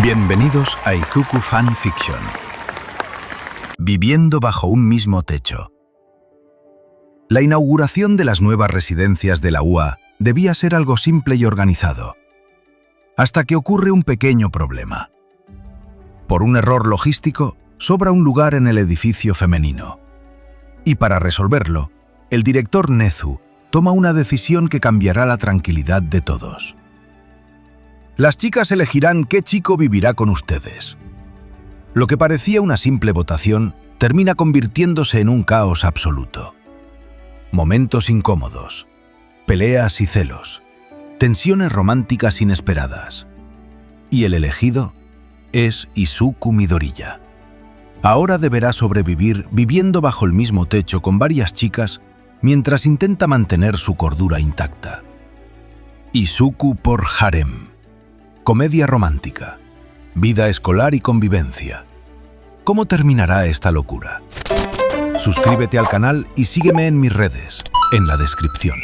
Bienvenidos a Izuku Fan Fiction. Viviendo bajo un mismo techo. La inauguración de las nuevas residencias de la UA debía ser algo simple y organizado, hasta que ocurre un pequeño problema. Por un error logístico, sobra un lugar en el edificio femenino. Y para resolverlo, el director Nezu toma una decisión que cambiará la tranquilidad de todos. Las chicas elegirán qué chico vivirá con ustedes. Lo que parecía una simple votación termina convirtiéndose en un caos absoluto. Momentos incómodos, peleas y celos, tensiones románticas inesperadas. Y el elegido es Izuku Midoriya. Ahora deberá sobrevivir viviendo bajo el mismo techo con varias chicas mientras intenta mantener su cordura intacta. Izuku por Harem. Comedia romántica, vida escolar y convivencia. ¿Cómo terminará esta locura? Suscríbete al canal y sígueme en mis redes, en la descripción.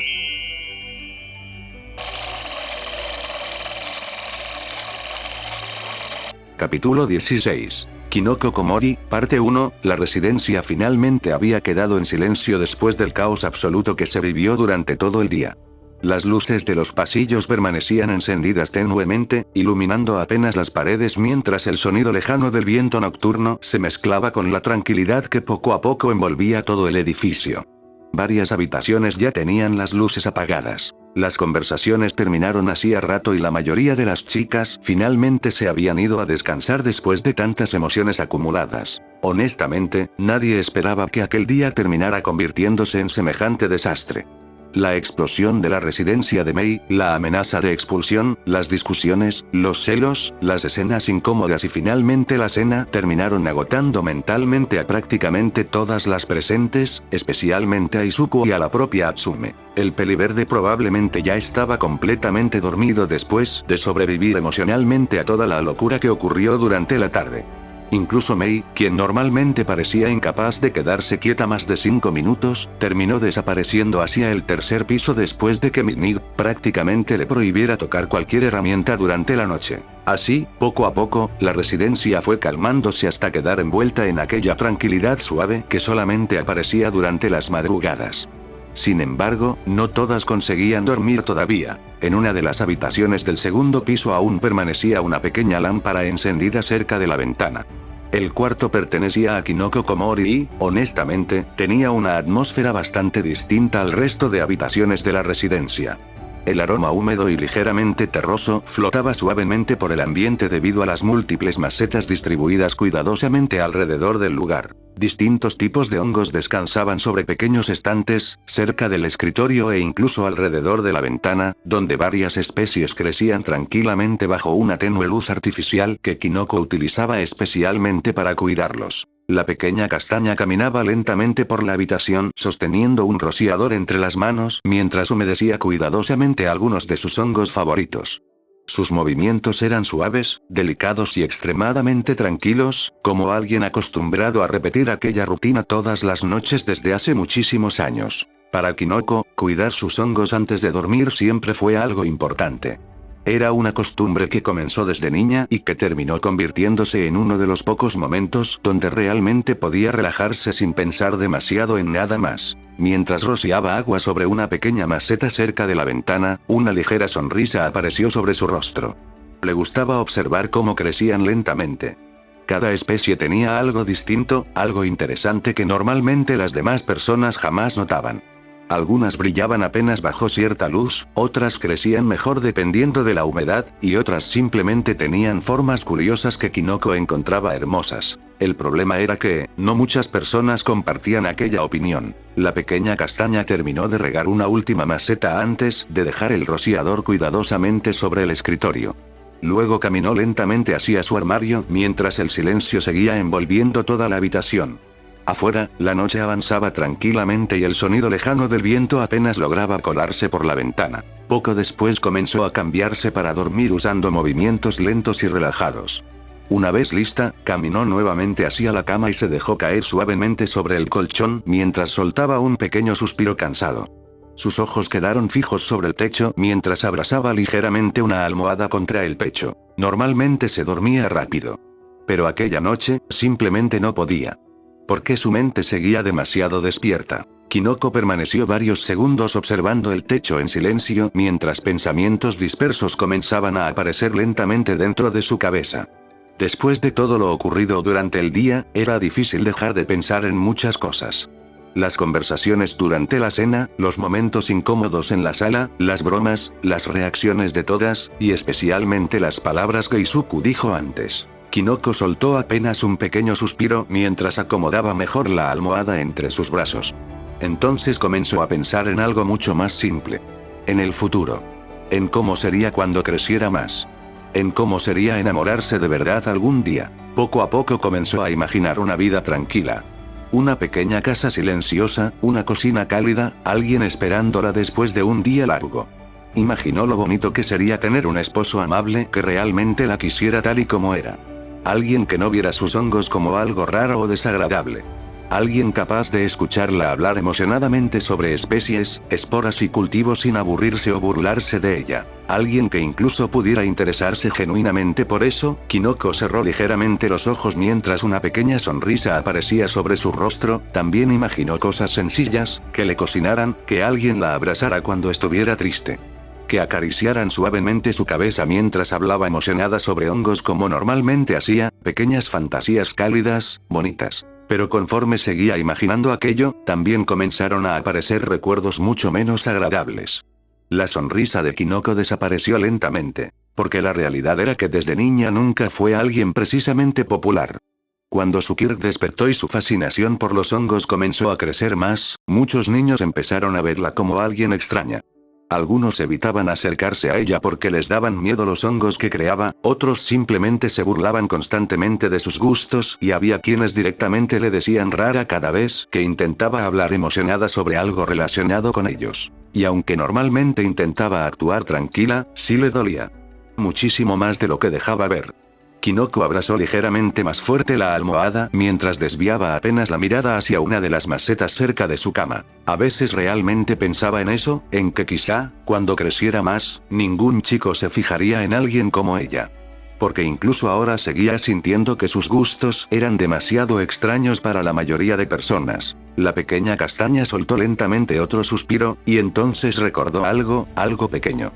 Capítulo 16. Kinoko Komori, parte 1. La residencia finalmente había quedado en silencio después del caos absoluto que se vivió durante todo el día. Las luces de los pasillos permanecían encendidas tenuemente, iluminando apenas las paredes mientras el sonido lejano del viento nocturno se mezclaba con la tranquilidad que poco a poco envolvía todo el edificio. Varias habitaciones ya tenían las luces apagadas. Las conversaciones terminaron hacía rato y la mayoría de las chicas finalmente se habían ido a descansar después de tantas emociones acumuladas. Honestamente, nadie esperaba que aquel día terminara convirtiéndose en semejante desastre. La explosión de la residencia de Mei, la amenaza de expulsión, las discusiones, los celos, las escenas incómodas y finalmente la cena terminaron agotando mentalmente a prácticamente todas las presentes, especialmente a Izuku y a la propia Atsume. El peliverde probablemente ya estaba completamente dormido después de sobrevivir emocionalmente a toda la locura que ocurrió durante la tarde. Incluso Mei, quien normalmente parecía incapaz de quedarse quieta más de 5 minutos, terminó desapareciendo hacia el tercer piso después de que Minnie prácticamente le prohibiera tocar cualquier herramienta durante la noche. Así, poco a poco, la residencia fue calmándose hasta quedar envuelta en aquella tranquilidad suave que solamente aparecía durante las madrugadas. Sin embargo, no todas conseguían dormir todavía. En una de las habitaciones del segundo piso aún permanecía una pequeña lámpara encendida cerca de la ventana. El cuarto pertenecía a Kinoko Komori y, honestamente, tenía una atmósfera bastante distinta al resto de habitaciones de la residencia. El aroma húmedo y ligeramente terroso flotaba suavemente por el ambiente debido a las múltiples macetas distribuidas cuidadosamente alrededor del lugar. Distintos tipos de hongos descansaban sobre pequeños estantes, cerca del escritorio e incluso alrededor de la ventana, donde varias especies crecían tranquilamente bajo una tenue luz artificial que Kinoko utilizaba especialmente para cuidarlos. La pequeña castaña caminaba lentamente por la habitación sosteniendo un rociador entre las manos mientras humedecía cuidadosamente algunos de sus hongos favoritos. Sus movimientos eran suaves, delicados y extremadamente tranquilos, como alguien acostumbrado a repetir aquella rutina todas las noches desde hace muchísimos años. Para Kinoko, cuidar sus hongos antes de dormir siempre fue algo importante. Era una costumbre que comenzó desde niña y que terminó convirtiéndose en uno de los pocos momentos donde realmente podía relajarse sin pensar demasiado en nada más. Mientras rociaba agua sobre una pequeña maceta cerca de la ventana, una ligera sonrisa apareció sobre su rostro. Le gustaba observar cómo crecían lentamente. Cada especie tenía algo distinto, algo interesante que normalmente las demás personas jamás notaban. Algunas brillaban apenas bajo cierta luz, otras crecían mejor dependiendo de la humedad, y otras simplemente tenían formas curiosas que Kinoko encontraba hermosas. El problema era que, no muchas personas compartían aquella opinión. La pequeña castaña terminó de regar una última maceta antes de dejar el rociador cuidadosamente sobre el escritorio. Luego caminó lentamente hacia su armario mientras el silencio seguía envolviendo toda la habitación. Afuera, la noche avanzaba tranquilamente y el sonido lejano del viento apenas lograba colarse por la ventana. Poco después comenzó a cambiarse para dormir usando movimientos lentos y relajados. Una vez lista, caminó nuevamente hacia la cama y se dejó caer suavemente sobre el colchón mientras soltaba un pequeño suspiro cansado. Sus ojos quedaron fijos sobre el techo mientras abrazaba ligeramente una almohada contra el pecho. Normalmente se dormía rápido. Pero aquella noche, simplemente no podía. Porque su mente seguía demasiado despierta. Kinoko permaneció varios segundos observando el techo en silencio mientras pensamientos dispersos comenzaban a aparecer lentamente dentro de su cabeza. Después de todo lo ocurrido durante el día, era difícil dejar de pensar en muchas cosas. Las conversaciones durante la cena, los momentos incómodos en la sala, las bromas, las reacciones de todas, y especialmente las palabras que Izuku dijo antes. Kinoko soltó apenas un pequeño suspiro mientras acomodaba mejor la almohada entre sus brazos. Entonces comenzó a pensar en algo mucho más simple. En el futuro. En cómo sería cuando creciera más. En cómo sería enamorarse de verdad algún día. Poco a poco comenzó a imaginar una vida tranquila. Una pequeña casa silenciosa, una cocina cálida, alguien esperándola después de un día largo. Imaginó lo bonito que sería tener un esposo amable que realmente la quisiera tal y como era. Alguien que no viera sus hongos como algo raro o desagradable. Alguien capaz de escucharla hablar emocionadamente sobre especies, esporas y cultivos sin aburrirse o burlarse de ella. Alguien que incluso pudiera interesarse genuinamente por eso. Kinoko cerró ligeramente los ojos mientras una pequeña sonrisa aparecía sobre su rostro. También imaginó cosas sencillas, que le cocinaran, que alguien la abrazara cuando estuviera triste. Que acariciaran suavemente su cabeza mientras hablaba emocionada sobre hongos como normalmente hacía, pequeñas fantasías cálidas, bonitas. Pero conforme seguía imaginando aquello, también comenzaron a aparecer recuerdos mucho menos agradables. La sonrisa de Kinoko desapareció lentamente, porque la realidad era que desde niña nunca fue alguien precisamente popular. Cuando su quirk despertó y su fascinación por los hongos comenzó a crecer más, muchos niños empezaron a verla como alguien extraña. Algunos evitaban acercarse a ella porque les daban miedo los hongos que creaba, otros simplemente se burlaban constantemente de sus gustos y había quienes directamente le decían rara cada vez que intentaba hablar emocionada sobre algo relacionado con ellos. Y aunque normalmente intentaba actuar tranquila, sí le dolía. Muchísimo más de lo que dejaba ver. Kinoko abrazó ligeramente más fuerte la almohada mientras desviaba apenas la mirada hacia una de las macetas cerca de su cama. A veces realmente pensaba en eso, en que quizá, cuando creciera más, ningún chico se fijaría en alguien como ella. Porque incluso ahora seguía sintiendo que sus gustos eran demasiado extraños para la mayoría de personas. La pequeña castaña soltó lentamente otro suspiro, y entonces recordó algo pequeño.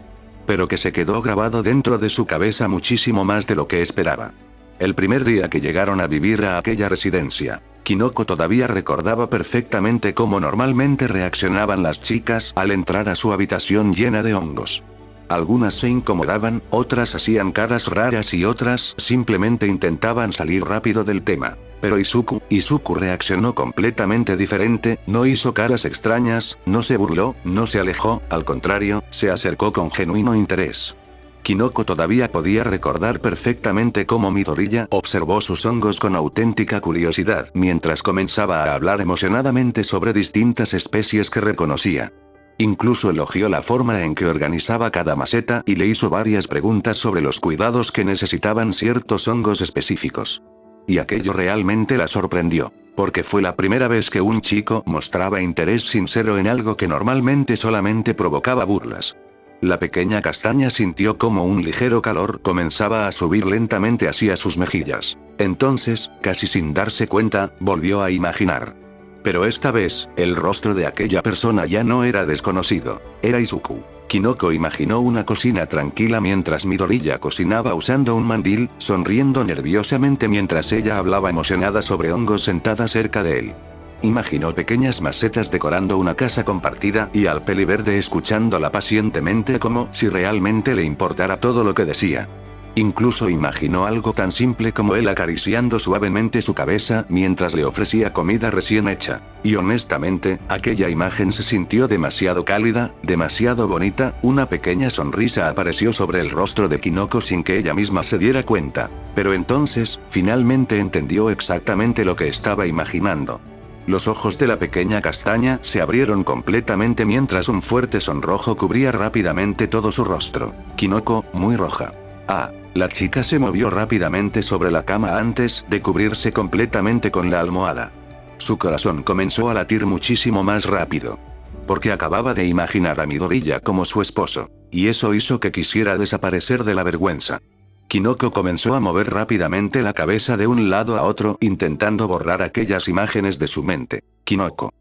Pero que se quedó grabado dentro de su cabeza muchísimo más de lo que esperaba. El primer día que llegaron a vivir a aquella residencia, Kinoko todavía recordaba perfectamente cómo normalmente reaccionaban las chicas al entrar a su habitación llena de hongos. Algunas se incomodaban, otras hacían caras raras y otras simplemente intentaban salir rápido del tema. Pero Izuku reaccionó completamente diferente, no hizo caras extrañas, no se burló, no se alejó, al contrario, se acercó con genuino interés. Kinoko todavía podía recordar perfectamente cómo Midoriya observó sus hongos con auténtica curiosidad mientras comenzaba a hablar emocionadamente sobre distintas especies que reconocía. Incluso elogió la forma en que organizaba cada maceta y le hizo varias preguntas sobre los cuidados que necesitaban ciertos hongos específicos. Y aquello realmente la sorprendió, porque fue la primera vez que un chico mostraba interés sincero en algo que normalmente solamente provocaba burlas. La pequeña castaña sintió como un ligero calor comenzaba a subir lentamente hacia sus mejillas. Entonces, casi sin darse cuenta, volvió a imaginar. Pero esta vez, el rostro de aquella persona ya no era desconocido, era Izuku. Kinoko imaginó una cocina tranquila mientras Midoriya cocinaba usando un mandil, sonriendo nerviosamente mientras ella hablaba emocionada sobre hongos sentada cerca de él. Imaginó pequeñas macetas decorando una casa compartida y al peli verde escuchándola pacientemente como si realmente le importara todo lo que decía. Incluso imaginó algo tan simple como él acariciando suavemente su cabeza mientras le ofrecía comida recién hecha. Y honestamente, aquella imagen se sintió demasiado cálida, demasiado bonita, una pequeña sonrisa apareció sobre el rostro de Kinoko sin que ella misma se diera cuenta. Pero entonces, finalmente entendió exactamente lo que estaba imaginando. Los ojos de la pequeña castaña se abrieron completamente mientras un fuerte sonrojo cubría rápidamente todo su rostro. Kinoko, muy roja. La chica se movió rápidamente sobre la cama antes de cubrirse completamente con la almohada. Su corazón comenzó a latir muchísimo más rápido. porque acababa de imaginar a Midoriya como su esposo, y eso hizo que quisiera desaparecer de la vergüenza. Kinoko comenzó a mover rápidamente la cabeza de un lado a otro intentando borrar aquellas imágenes de su mente. Kinoko.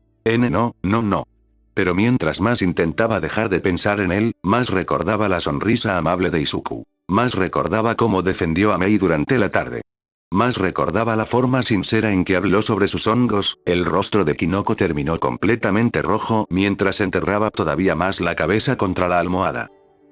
No. Pero mientras más intentaba dejar de pensar en él, más recordaba la sonrisa amable de Izuku. Más recordaba cómo defendió a Mei durante la tarde. Más recordaba la forma sincera en que habló sobre sus hongos. El rostro de Kinoko terminó completamente rojo mientras enterraba todavía más la cabeza contra la almohada.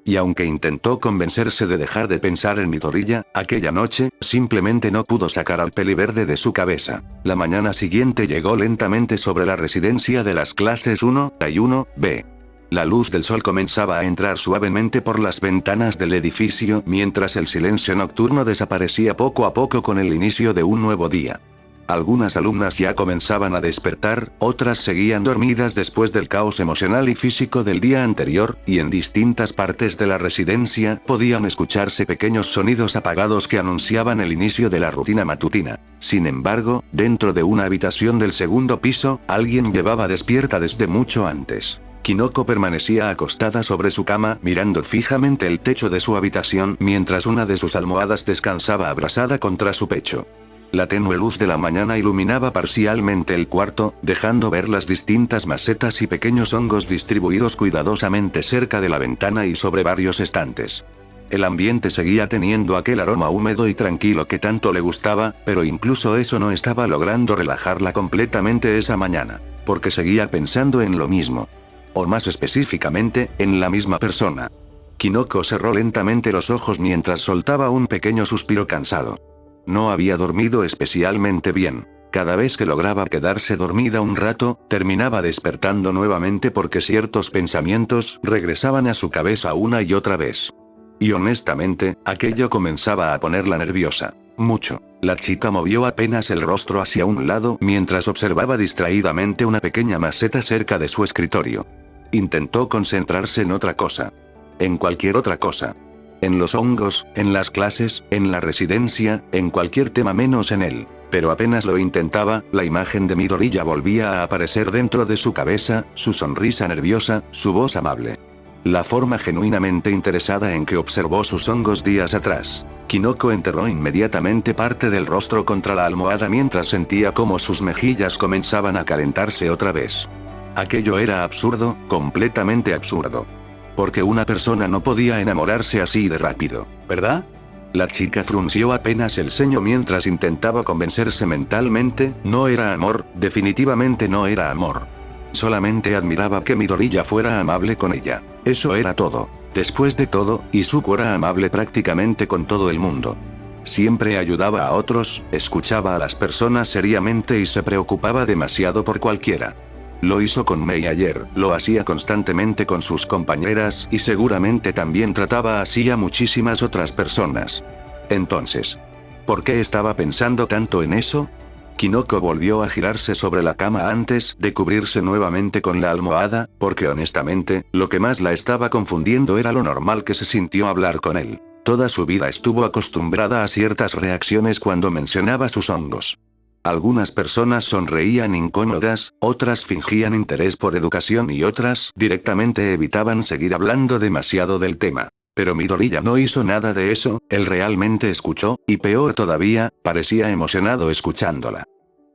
Y aunque intentó convencerse de dejar de pensar en Midoriya, aquella noche, simplemente no pudo sacar al peliverde de su cabeza. La mañana siguiente llegó lentamente sobre la residencia de las clases 1A y 1B. La luz del sol comenzaba a entrar suavemente por las ventanas del edificio mientras el silencio nocturno desaparecía poco a poco con el inicio de un nuevo día. Algunas alumnas ya comenzaban a despertar, otras seguían dormidas después del caos emocional y físico del día anterior, y en distintas partes de la residencia podían escucharse pequeños sonidos apagados que anunciaban el inicio de la rutina matutina. Sin embargo, dentro de una habitación del segundo piso, alguien llevaba despierta desde mucho antes. Kinoko permanecía acostada sobre su cama mirando fijamente el techo de su habitación mientras una de sus almohadas descansaba abrazada contra su pecho. La tenue luz de la mañana iluminaba parcialmente el cuarto, dejando ver las distintas macetas y pequeños hongos distribuidos cuidadosamente cerca de la ventana y sobre varios estantes. El ambiente seguía teniendo aquel aroma húmedo y tranquilo que tanto le gustaba, pero incluso eso no estaba logrando relajarla completamente esa mañana, porque seguía pensando en lo mismo. O más específicamente, en la misma persona. Kinoko cerró lentamente los ojos mientras soltaba un pequeño suspiro cansado. No había dormido especialmente bien. Cada vez que lograba quedarse dormida un rato, terminaba despertando nuevamente porque ciertos pensamientos regresaban a su cabeza una y otra vez. Y honestamente, aquello comenzaba a ponerla nerviosa. Mucho. La chica movió apenas el rostro hacia un lado mientras observaba distraídamente una pequeña maceta cerca de su escritorio. Intentó concentrarse en otra cosa. En cualquier otra cosa. En los hongos, en las clases, en la residencia, en cualquier tema menos en él. Pero apenas lo intentaba, la imagen de Midoriya volvía a aparecer dentro de su cabeza, su sonrisa nerviosa, su voz amable. La forma genuinamente interesada en que observó sus hongos días atrás. Kinoko enterró inmediatamente parte del rostro contra la almohada mientras sentía cómo sus mejillas comenzaban a calentarse otra vez. Aquello era absurdo, completamente absurdo. Porque una persona no podía enamorarse así de rápido, ¿verdad? La chica frunció apenas el ceño mientras intentaba convencerse mentalmente, no era amor, definitivamente no era amor. Solamente admiraba que Midoriya fuera amable con ella. Eso era todo. Después de todo, Izuku era amable prácticamente con todo el mundo. Siempre ayudaba a otros, escuchaba a las personas seriamente y se preocupaba demasiado por cualquiera. Lo hizo con Mei ayer, lo hacía constantemente con sus compañeras y seguramente también trataba así a muchísimas otras personas. Entonces, ¿por qué estaba pensando tanto en eso? Kinoko volvió a girarse sobre la cama antes de cubrirse nuevamente con la almohada, porque honestamente, lo que más la estaba confundiendo era lo normal que se sintió hablar con él. Toda su vida estuvo acostumbrada a ciertas reacciones cuando mencionaba sus hongos. Algunas personas sonreían incómodas, otras fingían interés por educación y otras directamente evitaban seguir hablando demasiado del tema. Pero Midoriya no hizo nada de eso, él realmente escuchó, y peor todavía, parecía emocionado escuchándola.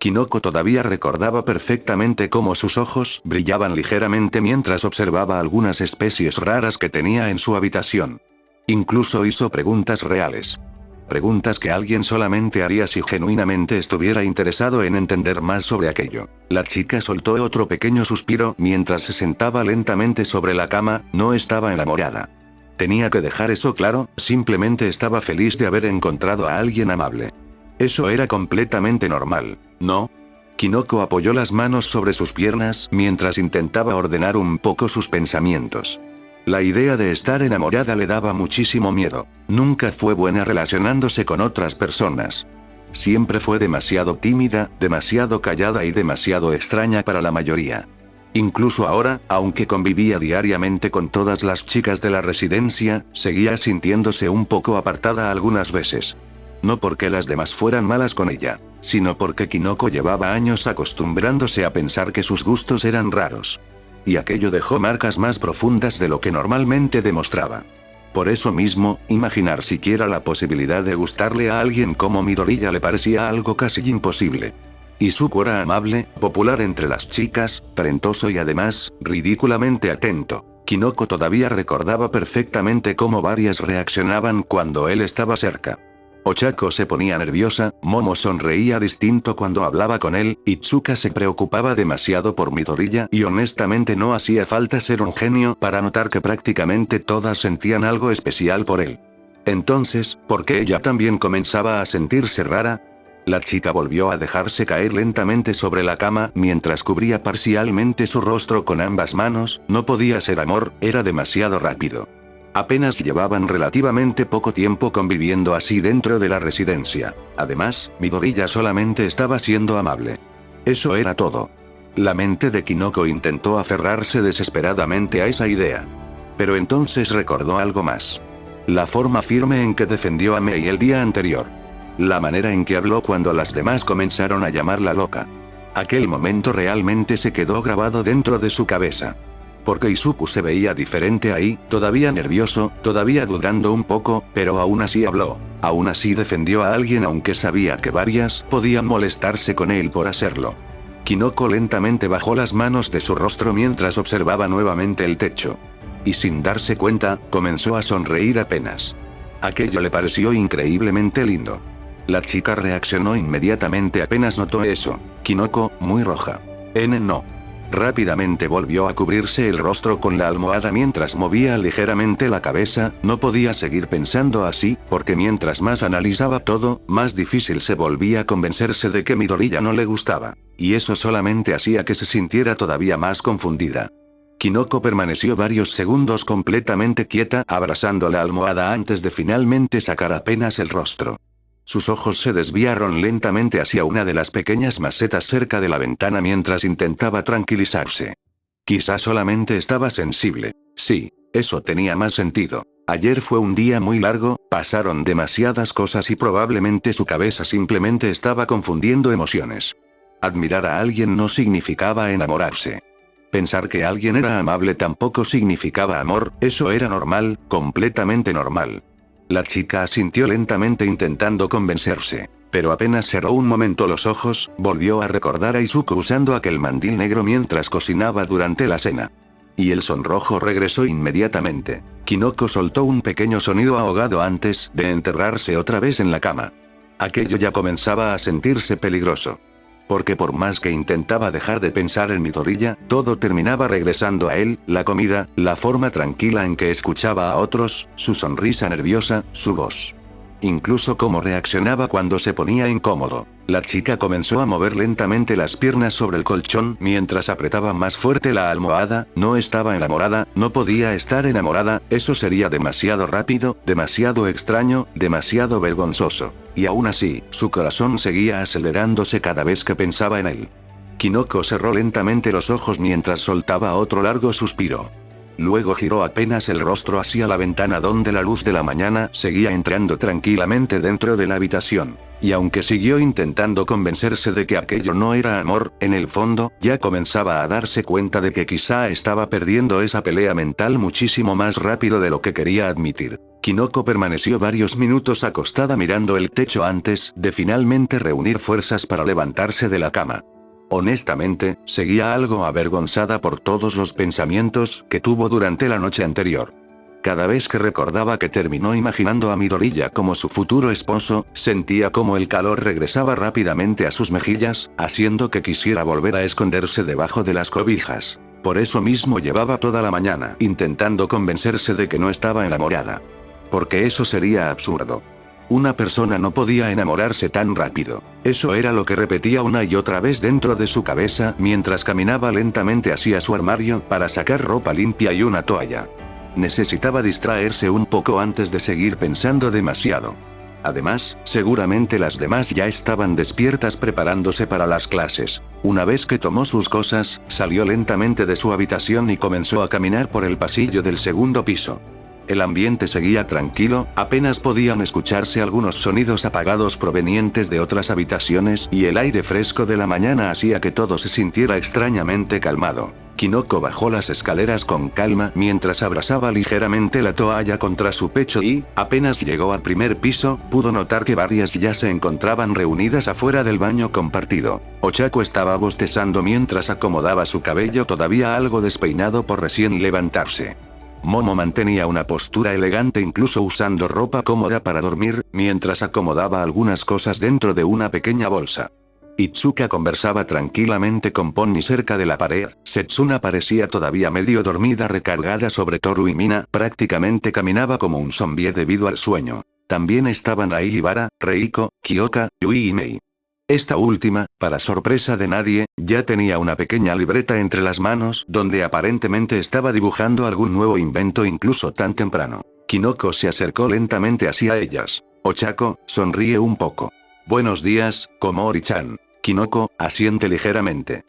Kinoko todavía recordaba perfectamente cómo sus ojos brillaban ligeramente mientras observaba algunas especies raras que tenía en su habitación. Incluso hizo preguntas reales. Preguntas que alguien solamente haría si genuinamente estuviera interesado en entender más sobre aquello. La chica soltó otro pequeño suspiro mientras se sentaba lentamente sobre la cama, no estaba enamorada. Tenía que dejar eso claro, simplemente estaba feliz de haber encontrado a alguien amable. Eso era completamente normal, ¿no? Kinoko apoyó las manos sobre sus piernas mientras intentaba ordenar un poco sus pensamientos. La idea de estar enamorada le daba muchísimo miedo. Nunca fue buena relacionándose con otras personas. Siempre fue demasiado tímida, demasiado callada y demasiado extraña para la mayoría. Incluso ahora, aunque convivía diariamente con todas las chicas de la residencia, seguía sintiéndose un poco apartada algunas veces. No porque las demás fueran malas con ella, sino porque Kinoko llevaba años acostumbrándose a pensar que sus gustos eran raros. y aquello dejó marcas más profundas de lo que normalmente demostraba. Por eso mismo, imaginar siquiera la posibilidad de gustarle a alguien como Midoriya le parecía algo casi imposible. Izuku era amable, popular entre las chicas, talentoso y además, ridículamente atento. Kinoko todavía recordaba perfectamente cómo varias reaccionaban cuando él estaba cerca. Ochako se ponía nerviosa, Momo sonreía distinto cuando hablaba con él, Itsuka se preocupaba demasiado por Midoriya y honestamente no hacía falta ser un genio para notar que prácticamente todas sentían algo especial por él. Entonces, ¿por qué ella también comenzaba a sentirse rara? La chica volvió a dejarse caer lentamente sobre la cama mientras cubría parcialmente su rostro con ambas manos. No podía ser amor, era demasiado rápido. Apenas llevaban relativamente poco tiempo conviviendo así dentro de la residencia. Además, Midoriya solamente estaba siendo amable. Eso era todo. La mente de Kinoko intentó aferrarse desesperadamente a esa idea. Pero entonces recordó algo más. La forma firme en que defendió a Mei el día anterior. La manera en que habló cuando las demás comenzaron a llamarla loca. Aquel momento realmente se quedó grabado dentro de su cabeza. Porque Izuku se veía diferente ahí, todavía nervioso, todavía dudando un poco, pero aún así habló. Aún así defendió a alguien aunque sabía que varias podían molestarse con él por hacerlo. Kinoko lentamente bajó las manos de su rostro mientras observaba nuevamente el techo. Y sin darse cuenta, comenzó a sonreír apenas. Aquello le pareció increíblemente lindo. La chica reaccionó inmediatamente apenas notó eso. Kinoko, muy roja. No. Rápidamente volvió a cubrirse el rostro con la almohada mientras movía ligeramente la cabeza. No podía seguir pensando así, porque mientras más analizaba todo, más difícil se volvía convencerse de que Midoriya no le gustaba. Y eso solamente hacía que se sintiera todavía más confundida. Kinoko permaneció varios segundos completamente quieta, abrazando la almohada antes de finalmente sacar apenas el rostro. Sus ojos se desviaron lentamente hacia una de las pequeñas macetas cerca de la ventana mientras intentaba tranquilizarse. Quizá solamente estaba sensible. Sí, eso tenía más sentido. Ayer fue un día muy largo, pasaron demasiadas cosas y probablemente su cabeza simplemente estaba confundiendo emociones. Admirar a alguien no significaba enamorarse. Pensar que alguien era amable tampoco significaba amor, eso era normal, completamente normal. La chica asintió lentamente intentando convencerse, pero apenas cerró un momento los ojos, volvió a recordar a Izuku usando aquel mandil negro mientras cocinaba durante la cena. Y el sonrojo regresó inmediatamente. Kinoko soltó un pequeño sonido ahogado antes de enterrarse otra vez en la cama. Aquello ya comenzaba a sentirse peligroso. Porque por más que intentaba dejar de pensar en Midoriya, todo terminaba regresando a él, la comida, la forma tranquila en que escuchaba a otros, su sonrisa nerviosa, su voz. Incluso cómo reaccionaba cuando se ponía incómodo. La chica comenzó a mover lentamente las piernas sobre el colchón mientras apretaba más fuerte la almohada. No estaba enamorada, no podía estar enamorada, eso sería demasiado rápido, demasiado extraño, demasiado vergonzoso. Y aún así, su corazón seguía acelerándose cada vez que pensaba en él. Kinoko cerró lentamente los ojos mientras soltaba otro largo suspiro. Luego giró apenas el rostro hacia la ventana donde la luz de la mañana seguía entrando tranquilamente dentro de la habitación. Y aunque siguió intentando convencerse de que aquello no era amor, en el fondo, ya comenzaba a darse cuenta de que quizá estaba perdiendo esa pelea mental muchísimo más rápido de lo que quería admitir. Kinoko permaneció varios minutos acostada mirando el techo antes de finalmente reunir fuerzas para levantarse de la cama. Honestamente, seguía algo avergonzada por todos los pensamientos que tuvo durante la noche anterior. Cada vez que recordaba que terminó imaginando a Midoriya como su futuro esposo, sentía como el calor regresaba rápidamente a sus mejillas, haciendo que quisiera volver a esconderse debajo de las cobijas. Por eso mismo llevaba toda la mañana intentando convencerse de que no estaba enamorada. Porque eso sería absurdo. Una persona no podía enamorarse tan rápido. Eso era lo que repetía una y otra vez dentro de su cabeza mientras caminaba lentamente hacia su armario para sacar ropa limpia y una toalla. Necesitaba distraerse un poco antes de seguir pensando demasiado. Además, seguramente las demás ya estaban despiertas preparándose para las clases. Una vez que tomó sus cosas, salió lentamente de su habitación y comenzó a caminar por el pasillo del segundo piso. El ambiente seguía tranquilo, apenas podían escucharse algunos sonidos apagados provenientes de otras habitaciones y el aire fresco de la mañana hacía que todo se sintiera extrañamente calmado. Kinoko bajó las escaleras con calma mientras abrazaba ligeramente la toalla contra su pecho y, apenas llegó al primer piso, pudo notar que varias ya se encontraban reunidas afuera del baño compartido. Ochako estaba bostezando mientras acomodaba su cabello todavía algo despeinado por recién levantarse. Momo mantenía una postura elegante incluso usando ropa cómoda para dormir, mientras acomodaba algunas cosas dentro de una pequeña bolsa. Itsuka conversaba tranquilamente con Ponni cerca de la pared, Setsuna parecía todavía medio dormida recargada sobre Toru y Mina prácticamente caminaba como un zombie debido al sueño. También estaban ahí Ibara, Reiko, Kyoka, Yui y Mei. Esta última, para sorpresa de nadie, ya tenía una pequeña libreta entre las manos donde aparentemente estaba dibujando algún nuevo invento incluso tan temprano. Kinoko se acercó lentamente hacia ellas. Ochako, sonríe un poco. Buenos días, Komori-chan. Kinoko, asiente ligeramente.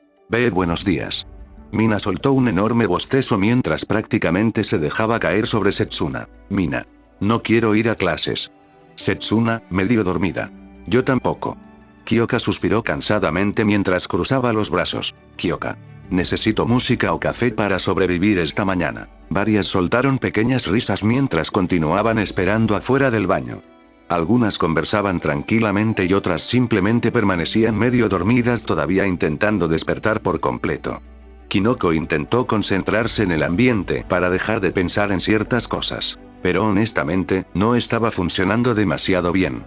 Buenos días. Mina soltó un enorme bostezo mientras prácticamente se dejaba caer sobre Setsuna. Mina. No quiero ir a clases. Setsuna, medio dormida. Yo tampoco. Kyoka suspiró cansadamente mientras cruzaba los brazos. Kyoka. Necesito música o café para sobrevivir esta mañana. Varias soltaron pequeñas risas mientras continuaban esperando afuera del baño. Algunas conversaban tranquilamente y otras simplemente permanecían medio dormidas todavía intentando despertar por completo. Kinoko intentó concentrarse en el ambiente para dejar de pensar en ciertas cosas. Pero honestamente, no estaba funcionando demasiado bien.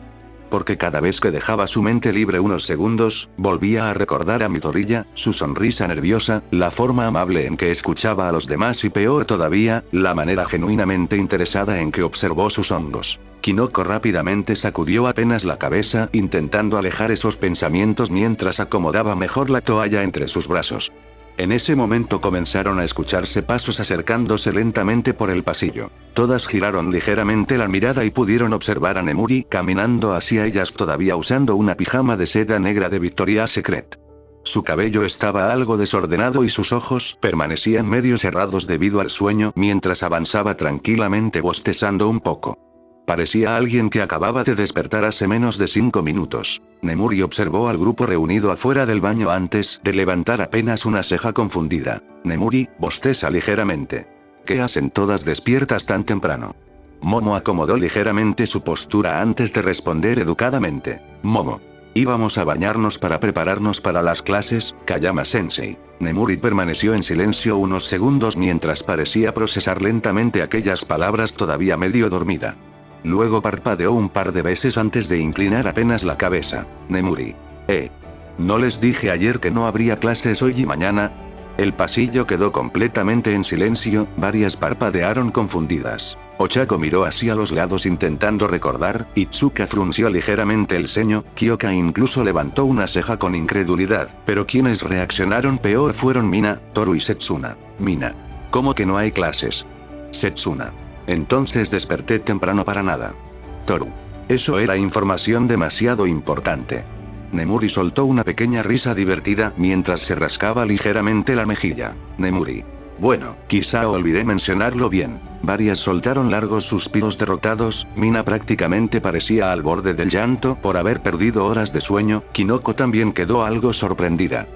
Porque cada vez que dejaba su mente libre unos segundos, volvía a recordar a Midoriya, su sonrisa nerviosa, la forma amable en que escuchaba a los demás y peor todavía, la manera genuinamente interesada en que observó sus hongos. Kinoko rápidamente sacudió apenas la cabeza intentando alejar esos pensamientos mientras acomodaba mejor la toalla entre sus brazos. En ese momento comenzaron a escucharse pasos acercándose lentamente por el pasillo. Todas giraron ligeramente la mirada y pudieron observar a Nemuri caminando hacia ellas todavía usando una pijama de seda negra de Victoria's Secret. Su cabello estaba algo desordenado y sus ojos permanecían medio cerrados debido al sueño mientras avanzaba tranquilamente bostezando un poco. Parecía alguien que acababa de despertar hace menos de 5 minutos. Nemuri observó al grupo reunido afuera del baño antes de levantar apenas una ceja confundida. Nemuri, bosteza ligeramente. ¿Qué hacen todas despiertas tan temprano? Momo acomodó ligeramente su postura antes de responder educadamente. Momo. Íbamos a bañarnos para prepararnos para las clases, Kayama-sensei. Nemuri permaneció en silencio unos segundos mientras parecía procesar lentamente aquellas palabras todavía medio dormida. Luego parpadeó un par de veces antes de inclinar apenas la cabeza. Nemuri. ¿No les dije ayer que no habría clases hoy y mañana? El pasillo quedó completamente en silencio, varias parpadearon confundidas. Ochako miró hacia los lados intentando recordar, Itsuka frunció ligeramente el ceño, Kyoka incluso levantó una ceja con incredulidad, pero quienes reaccionaron peor fueron Mina, Toru y Setsuna. Mina. ¿Cómo que no hay clases? Setsuna. Entonces desperté temprano para nada. Toru. Eso era información demasiado importante. Nemuri soltó una pequeña risa divertida mientras se rascaba ligeramente la mejilla. Nemuri. Bueno, quizá olvidé mencionarlo bien. Varias soltaron largos suspiros derrotados, Mina prácticamente parecía al borde del llanto por haber perdido horas de sueño, Kinoko también quedó algo sorprendida.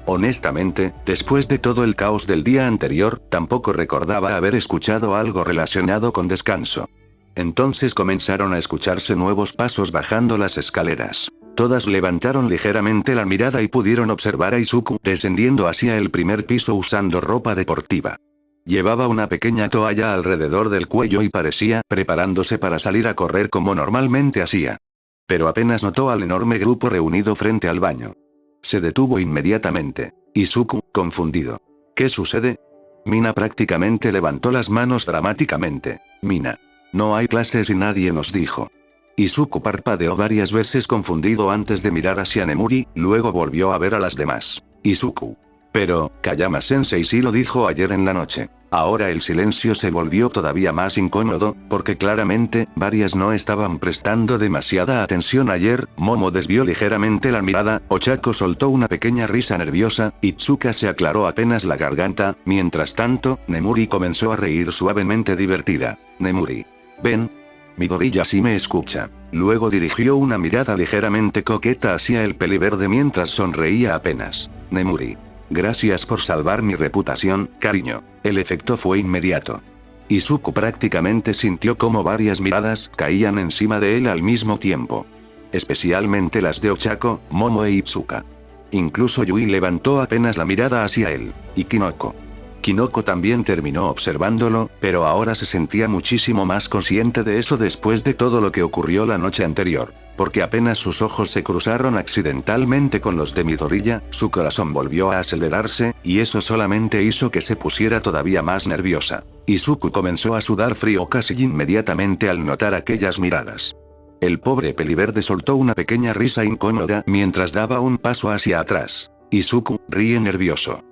Honestamente, después de todo el caos del día anterior, tampoco recordaba haber escuchado algo relacionado con descanso. Entonces comenzaron a escucharse nuevos pasos bajando las escaleras. Todas levantaron ligeramente la mirada y pudieron observar a Izuku descendiendo hacia el primer piso usando ropa deportiva. Llevaba una pequeña toalla alrededor del cuello y parecía preparándose para salir a correr como normalmente hacía. Pero apenas notó al enorme grupo reunido frente al baño. Se detuvo inmediatamente. Izuku, confundido. ¿Qué sucede? Mina prácticamente levantó las manos dramáticamente. Mina. No hay clases y nadie nos dijo. Izuku parpadeó varias veces confundido antes de mirar hacia Nemuri, luego volvió a ver a las demás. Izuku. Pero, Kayama-sensei sí lo dijo ayer en la noche. Ahora el silencio se volvió todavía más incómodo, porque claramente, varias no estaban prestando demasiada atención ayer. Momo desvió ligeramente la mirada, Ochako soltó una pequeña risa nerviosa, Itsuka se aclaró apenas la garganta, mientras tanto, Nemuri comenzó a reír suavemente divertida. Nemuri. Ven. Midoriya sí me escucha. Luego dirigió una mirada ligeramente coqueta hacia el peliverde mientras sonreía apenas. Nemuri. Gracias por salvar mi reputación, cariño. El efecto fue inmediato. Izuku prácticamente sintió como varias miradas caían encima de él al mismo tiempo. Especialmente las de Ochako, Momo e Itsuka. Incluso Yui levantó apenas la mirada hacia él. Y Kinoko. Kinoko también terminó observándolo, pero ahora se sentía muchísimo más consciente de eso después de todo lo que ocurrió la noche anterior. Porque apenas sus ojos se cruzaron accidentalmente con los de Midoriya, su corazón volvió a acelerarse, y eso solamente hizo que se pusiera todavía más nerviosa. Izuku comenzó a sudar frío casi inmediatamente al notar aquellas miradas. El pobre peliverde soltó una pequeña risa incómoda mientras daba un paso hacia atrás. Izuku ríe nervioso.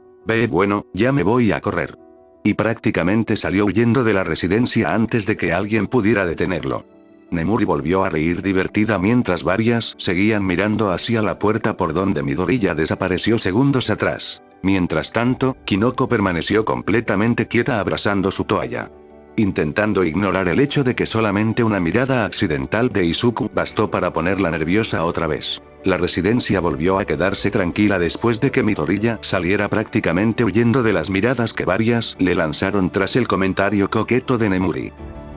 Bueno, ya me voy a correr. Y prácticamente salió huyendo de la residencia antes de que alguien pudiera detenerlo. Nemuri volvió a reír divertida mientras varias seguían mirando hacia la puerta por donde Midoriya desapareció segundos atrás. Mientras tanto, Kinoko permaneció completamente quieta abrazando su toalla. Intentando ignorar el hecho de que solamente una mirada accidental de Izuku bastó para ponerla nerviosa otra vez. La residencia volvió a quedarse tranquila después de que Midoriya saliera prácticamente huyendo de las miradas que varias le lanzaron tras el comentario coqueto de Nemuri.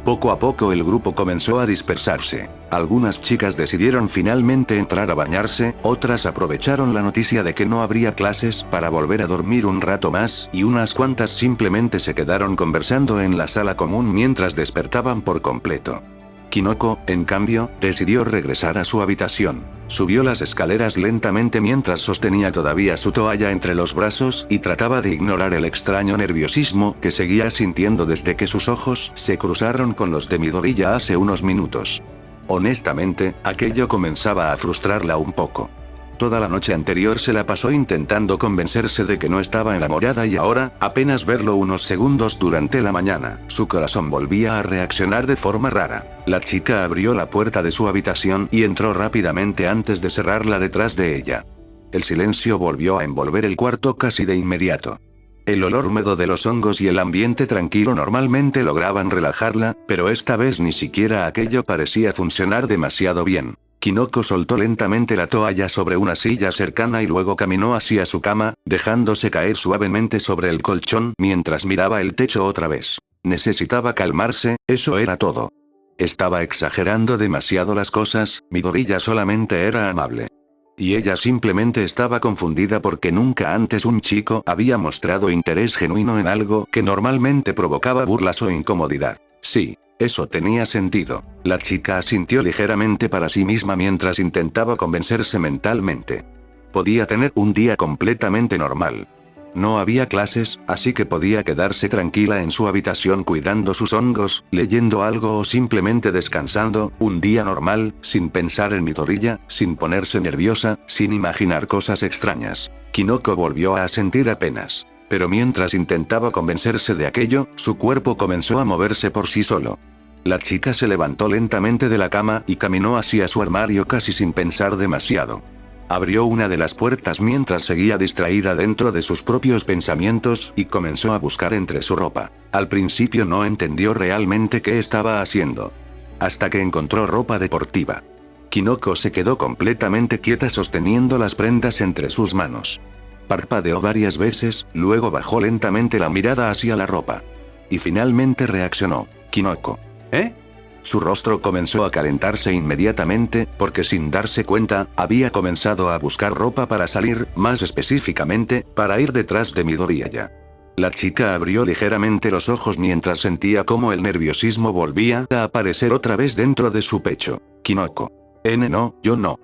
Poco a poco el grupo comenzó a dispersarse. Algunas chicas decidieron finalmente entrar a bañarse, otras aprovecharon la noticia de que no habría clases para volver a dormir un rato más, y unas cuantas simplemente se quedaron conversando en la sala común mientras despertaban por completo. Kinoko, en cambio, decidió regresar a su habitación. Subió las escaleras lentamente mientras sostenía todavía su toalla entre los brazos y trataba de ignorar el extraño nerviosismo que seguía sintiendo desde que sus ojos se cruzaron con los de Midoriya hace unos minutos. Honestamente, aquello comenzaba a frustrarla un poco. Toda la noche anterior se la pasó intentando convencerse de que no estaba enamorada y ahora, apenas verlo unos segundos durante la mañana, su corazón volvía a reaccionar de forma rara. La chica abrió la puerta de su habitación y entró rápidamente antes de cerrarla detrás de ella. El silencio volvió a envolver el cuarto casi de inmediato. El olor húmedo de los hongos y el ambiente tranquilo normalmente lograban relajarla, pero esta vez ni siquiera aquello parecía funcionar demasiado bien. Kinoko soltó lentamente la toalla sobre una silla cercana y luego caminó hacia su cama, dejándose caer suavemente sobre el colchón mientras miraba el techo otra vez. Necesitaba calmarse, eso era todo. Estaba exagerando demasiado las cosas, Midoriya solamente era amable. Y ella simplemente estaba confundida porque nunca antes un chico había mostrado interés genuino en algo que normalmente provocaba burlas o incomodidad. Sí. Eso tenía sentido. La chica asintió ligeramente para sí misma mientras intentaba convencerse mentalmente. Podía tener un día completamente normal. No había clases, así que podía quedarse tranquila en su habitación cuidando sus hongos, leyendo algo o simplemente descansando, un día normal, sin pensar en Midoriya, sin ponerse nerviosa, sin imaginar cosas extrañas. Kinoko volvió a asentir apenas. Pero mientras intentaba convencerse de aquello, su cuerpo comenzó a moverse por sí solo. La chica se levantó lentamente de la cama y caminó hacia su armario casi sin pensar demasiado. Abrió una de las puertas mientras seguía distraída dentro de sus propios pensamientos y comenzó a buscar entre su ropa. Al principio no entendió realmente qué estaba haciendo. Hasta que encontró ropa deportiva. Kinoko se quedó completamente quieta sosteniendo las prendas entre sus manos. Parpadeó varias veces, luego bajó lentamente la mirada hacia la ropa. Y finalmente reaccionó. Kinoko. ¿Eh? Su rostro comenzó a calentarse inmediatamente, porque sin darse cuenta, había comenzado a buscar ropa para salir, más específicamente, para ir detrás de Midoriya. La chica abrió ligeramente los ojos mientras sentía cómo el nerviosismo volvía a aparecer otra vez dentro de su pecho. Kinoko. No, yo no.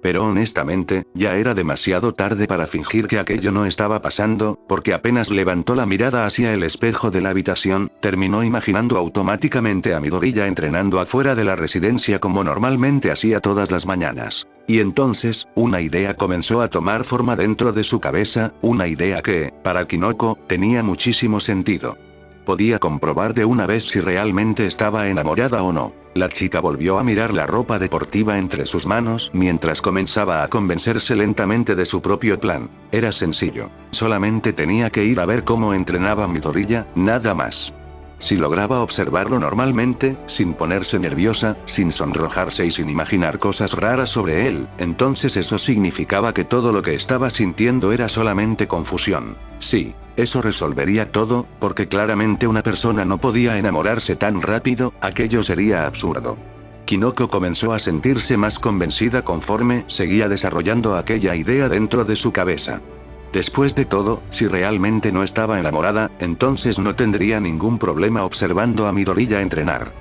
Pero honestamente, ya era demasiado tarde para fingir que aquello no estaba pasando, porque apenas levantó la mirada hacia el espejo de la habitación, terminó imaginando automáticamente a Midoriya entrenando afuera de la residencia como normalmente hacía todas las mañanas. Y entonces, una idea comenzó a tomar forma dentro de su cabeza, una idea que, para Kinoko, tenía muchísimo sentido. Podía comprobar de una vez si realmente estaba enamorada o no. La chica volvió a mirar la ropa deportiva entre sus manos mientras comenzaba a convencerse lentamente de su propio plan. Era sencillo. Solamente tenía que ir a ver cómo entrenaba Midoriya, nada más. Si lograba observarlo normalmente, sin ponerse nerviosa, sin sonrojarse y sin imaginar cosas raras sobre él, entonces eso significaba que todo lo que estaba sintiendo era solamente confusión. Sí, eso resolvería todo, porque claramente una persona no podía enamorarse tan rápido, aquello sería absurdo. Kinoko comenzó a sentirse más convencida conforme seguía desarrollando aquella idea dentro de su cabeza. Después de todo, si realmente no estaba enamorada, entonces no tendría ningún problema observando a Midoriya entrenar.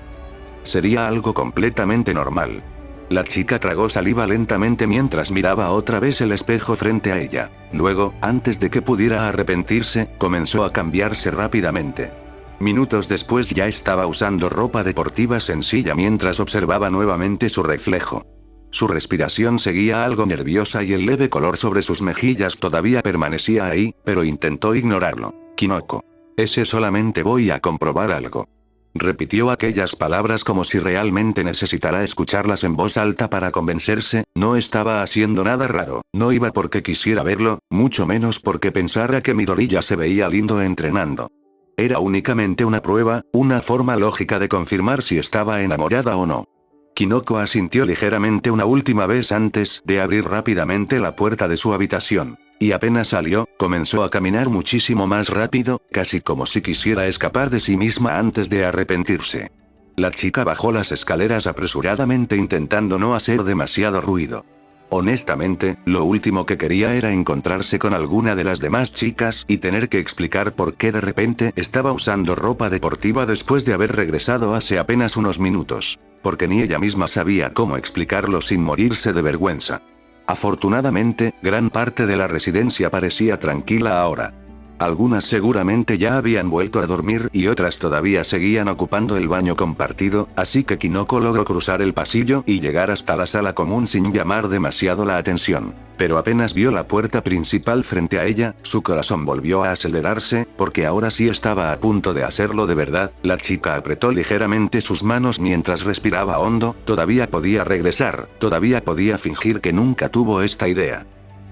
Sería algo completamente normal. La chica tragó saliva lentamente mientras miraba otra vez el espejo frente a ella. Luego, antes de que pudiera arrepentirse, comenzó a cambiarse rápidamente. Minutos después ya estaba usando ropa deportiva sencilla mientras observaba nuevamente su reflejo. Su respiración seguía algo nerviosa y el leve color sobre sus mejillas todavía permanecía ahí, pero intentó ignorarlo. Kinoko. Ese solamente voy a comprobar algo. Repitió aquellas palabras como si realmente necesitara escucharlas en voz alta para convencerse, no estaba haciendo nada raro, no iba porque quisiera verlo, mucho menos porque pensara que Midoriya se veía lindo entrenando. Era únicamente una prueba, una forma lógica de confirmar si estaba enamorada o no. Kinoko asintió ligeramente una última vez antes de abrir rápidamente la puerta de su habitación. Y apenas salió, comenzó a caminar muchísimo más rápido, casi como si quisiera escapar de sí misma antes de arrepentirse. La chica bajó las escaleras apresuradamente intentando no hacer demasiado ruido. Honestamente, lo último que quería era encontrarse con alguna de las demás chicas y tener que explicar por qué de repente estaba usando ropa deportiva después de haber regresado hace apenas unos minutos. Porque ni ella misma sabía cómo explicarlo sin morirse de vergüenza. Afortunadamente, gran parte de la residencia parecía tranquila ahora. Algunas seguramente ya habían vuelto a dormir y otras todavía seguían ocupando el baño compartido, así que Kinoko logró cruzar el pasillo y llegar hasta la sala común sin llamar demasiado la atención. Pero apenas vio la puerta principal frente a ella, su corazón volvió a acelerarse, porque ahora sí estaba a punto de hacerlo de verdad. La chica apretó ligeramente sus manos mientras respiraba hondo, todavía podía regresar, todavía podía fingir que nunca tuvo esta idea.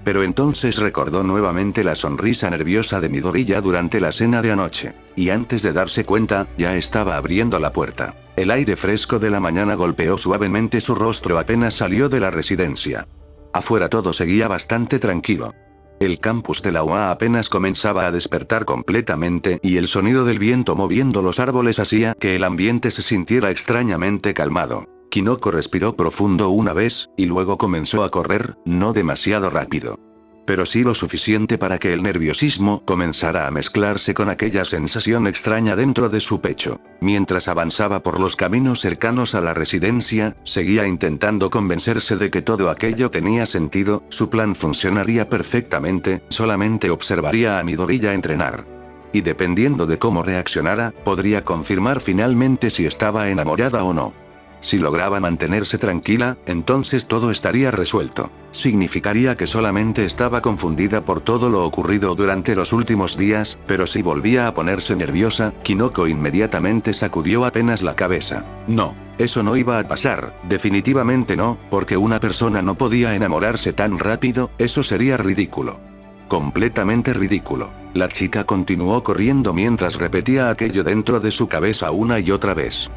Pero entonces recordó nuevamente la sonrisa nerviosa de Midoriya durante la cena de anoche. Y antes de darse cuenta, ya estaba abriendo la puerta. El aire fresco de la mañana golpeó suavemente su rostro apenas salió de la residencia. Afuera todo seguía bastante tranquilo. El campus de la UA apenas comenzaba a despertar completamente y el sonido del viento moviendo los árboles hacía que el ambiente se sintiera extrañamente calmado. Kinoko respiró profundo una vez, y luego comenzó a correr, no demasiado rápido. Pero sí lo suficiente para que el nerviosismo comenzara a mezclarse con aquella sensación extraña dentro de su pecho. Mientras avanzaba por los caminos cercanos a la residencia, seguía intentando convencerse de que todo aquello tenía sentido, su plan funcionaría perfectamente, solamente observaría a Midoriya entrenar. Y dependiendo de cómo reaccionara, podría confirmar finalmente si estaba enamorada o no. Si lograba mantenerse tranquila, entonces todo estaría resuelto. Significaría que solamente estaba confundida por todo lo ocurrido durante los últimos días, pero si volvía a ponerse nerviosa, Kinoko inmediatamente sacudió apenas la cabeza. No, eso no iba a pasar, definitivamente no, porque una persona no podía enamorarse tan rápido, eso sería ridículo. Completamente ridículo. La chica continuó corriendo mientras repetía aquello dentro de su cabeza una y otra vez.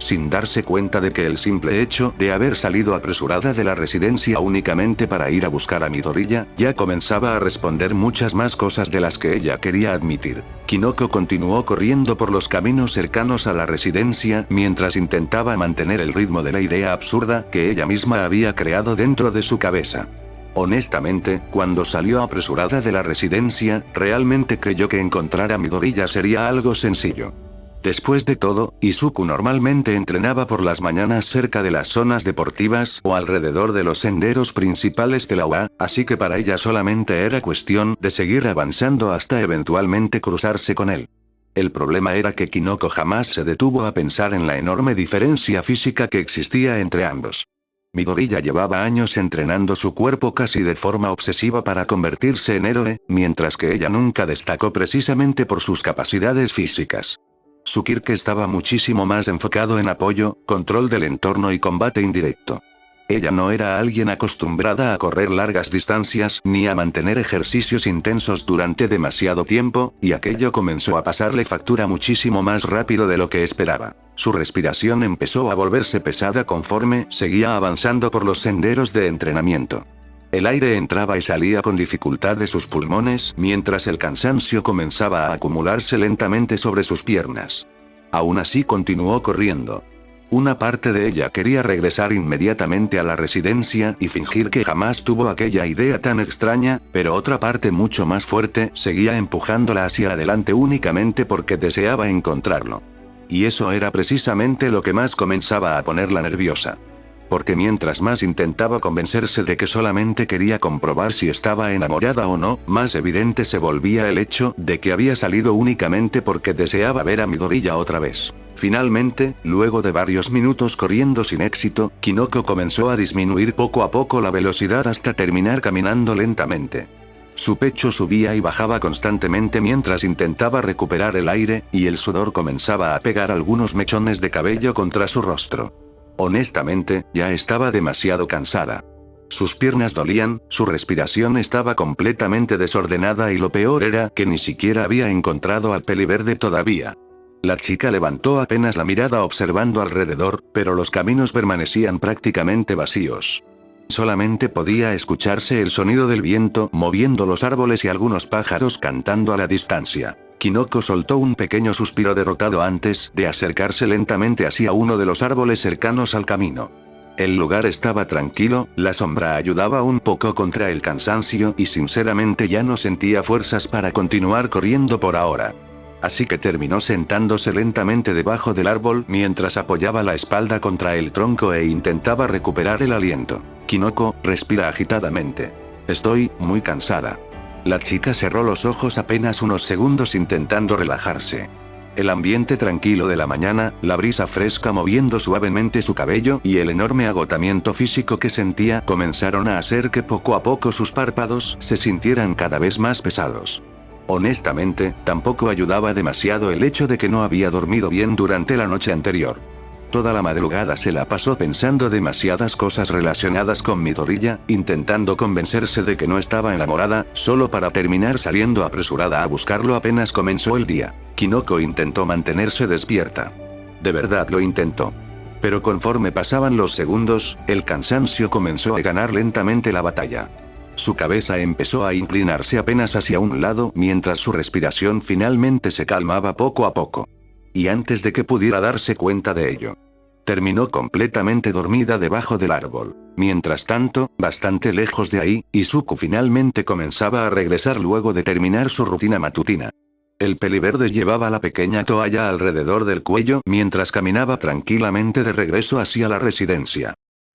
Sin darse cuenta de que el simple hecho de haber salido apresurada de la residencia únicamente para ir a buscar a Midoriya, ya comenzaba a responder muchas más cosas de las que ella quería admitir. Kinoko continuó corriendo por los caminos cercanos a la residencia mientras intentaba mantener el ritmo de la idea absurda que ella misma había creado dentro de su cabeza. Honestamente, cuando salió apresurada de la residencia, realmente creyó que encontrar a Midoriya sería algo sencillo. Después de todo, Izuku normalmente entrenaba por las mañanas cerca de las zonas deportivas o alrededor de los senderos principales de la UA, así que para ella solamente era cuestión de seguir avanzando hasta eventualmente cruzarse con él. El problema era que Kinoko jamás se detuvo a pensar en la enorme diferencia física que existía entre ambos. Midoriya llevaba años entrenando su cuerpo casi de forma obsesiva para convertirse en héroe, mientras que ella nunca destacó precisamente por sus capacidades físicas. Su Kirke estaba muchísimo más enfocado en apoyo, control del entorno y combate indirecto. Ella no era alguien acostumbrada a correr largas distancias ni a mantener ejercicios intensos durante demasiado tiempo, y aquello comenzó a pasarle factura muchísimo más rápido de lo que esperaba. Su respiración empezó a volverse pesada conforme seguía avanzando por los senderos de entrenamiento. El aire entraba y salía con dificultad de sus pulmones mientras el cansancio comenzaba a acumularse lentamente sobre sus piernas. Aún así continuó corriendo. Una parte de ella quería regresar inmediatamente a la residencia y fingir que jamás tuvo aquella idea tan extraña, pero otra parte mucho más fuerte seguía empujándola hacia adelante únicamente porque deseaba encontrarlo. Y eso era precisamente lo que más comenzaba a ponerla nerviosa. Porque mientras más intentaba convencerse de que solamente quería comprobar si estaba enamorada o no, más evidente se volvía el hecho de que había salido únicamente porque deseaba ver a Midoriya otra vez. Finalmente, luego de varios minutos corriendo sin éxito, Kinoko comenzó a disminuir poco a poco la velocidad hasta terminar caminando lentamente. Su pecho subía y bajaba constantemente mientras intentaba recuperar el aire, y el sudor comenzaba a pegar algunos mechones de cabello contra su rostro. Honestamente, ya estaba demasiado cansada. Sus piernas dolían, su respiración estaba completamente desordenada y lo peor era que ni siquiera había encontrado al peliverde todavía. La chica levantó apenas la mirada observando alrededor, pero los caminos permanecían prácticamente vacíos. Solamente podía escucharse el sonido del viento moviendo los árboles y algunos pájaros cantando a la distancia. Kinoko soltó un pequeño suspiro derrotado antes de acercarse lentamente hacia uno de los árboles cercanos al camino. El lugar estaba tranquilo, la sombra ayudaba un poco contra el cansancio y sinceramente ya no sentía fuerzas para continuar corriendo por ahora. Así que terminó sentándose lentamente debajo del árbol mientras apoyaba la espalda contra el tronco e intentaba recuperar el aliento. Kinoko, respira agitadamente. Estoy muy cansada. La chica cerró los ojos apenas unos segundos intentando relajarse. El ambiente tranquilo de la mañana, la brisa fresca moviendo suavemente su cabello y el enorme agotamiento físico que sentía comenzaron a hacer que poco a poco sus párpados se sintieran cada vez más pesados. Honestamente, tampoco ayudaba demasiado el hecho de que no había dormido bien durante la noche anterior. Toda la madrugada se la pasó pensando demasiadas cosas relacionadas con Midoriya, intentando convencerse de que no estaba enamorada, solo para terminar saliendo apresurada a buscarlo apenas comenzó el día. Kinoko intentó mantenerse despierta. De verdad lo intentó. Pero conforme pasaban los segundos, el cansancio comenzó a ganar lentamente la batalla. Su cabeza empezó a inclinarse apenas hacia un lado mientras su respiración finalmente se calmaba poco a poco. Y antes de que pudiera darse cuenta de ello, terminó completamente dormida debajo del árbol. Mientras tanto, bastante lejos de ahí, Izuku finalmente comenzaba a regresar luego de terminar su rutina matutina. El peliverde llevaba la pequeña toalla alrededor del cuello mientras caminaba tranquilamente de regreso hacia la residencia.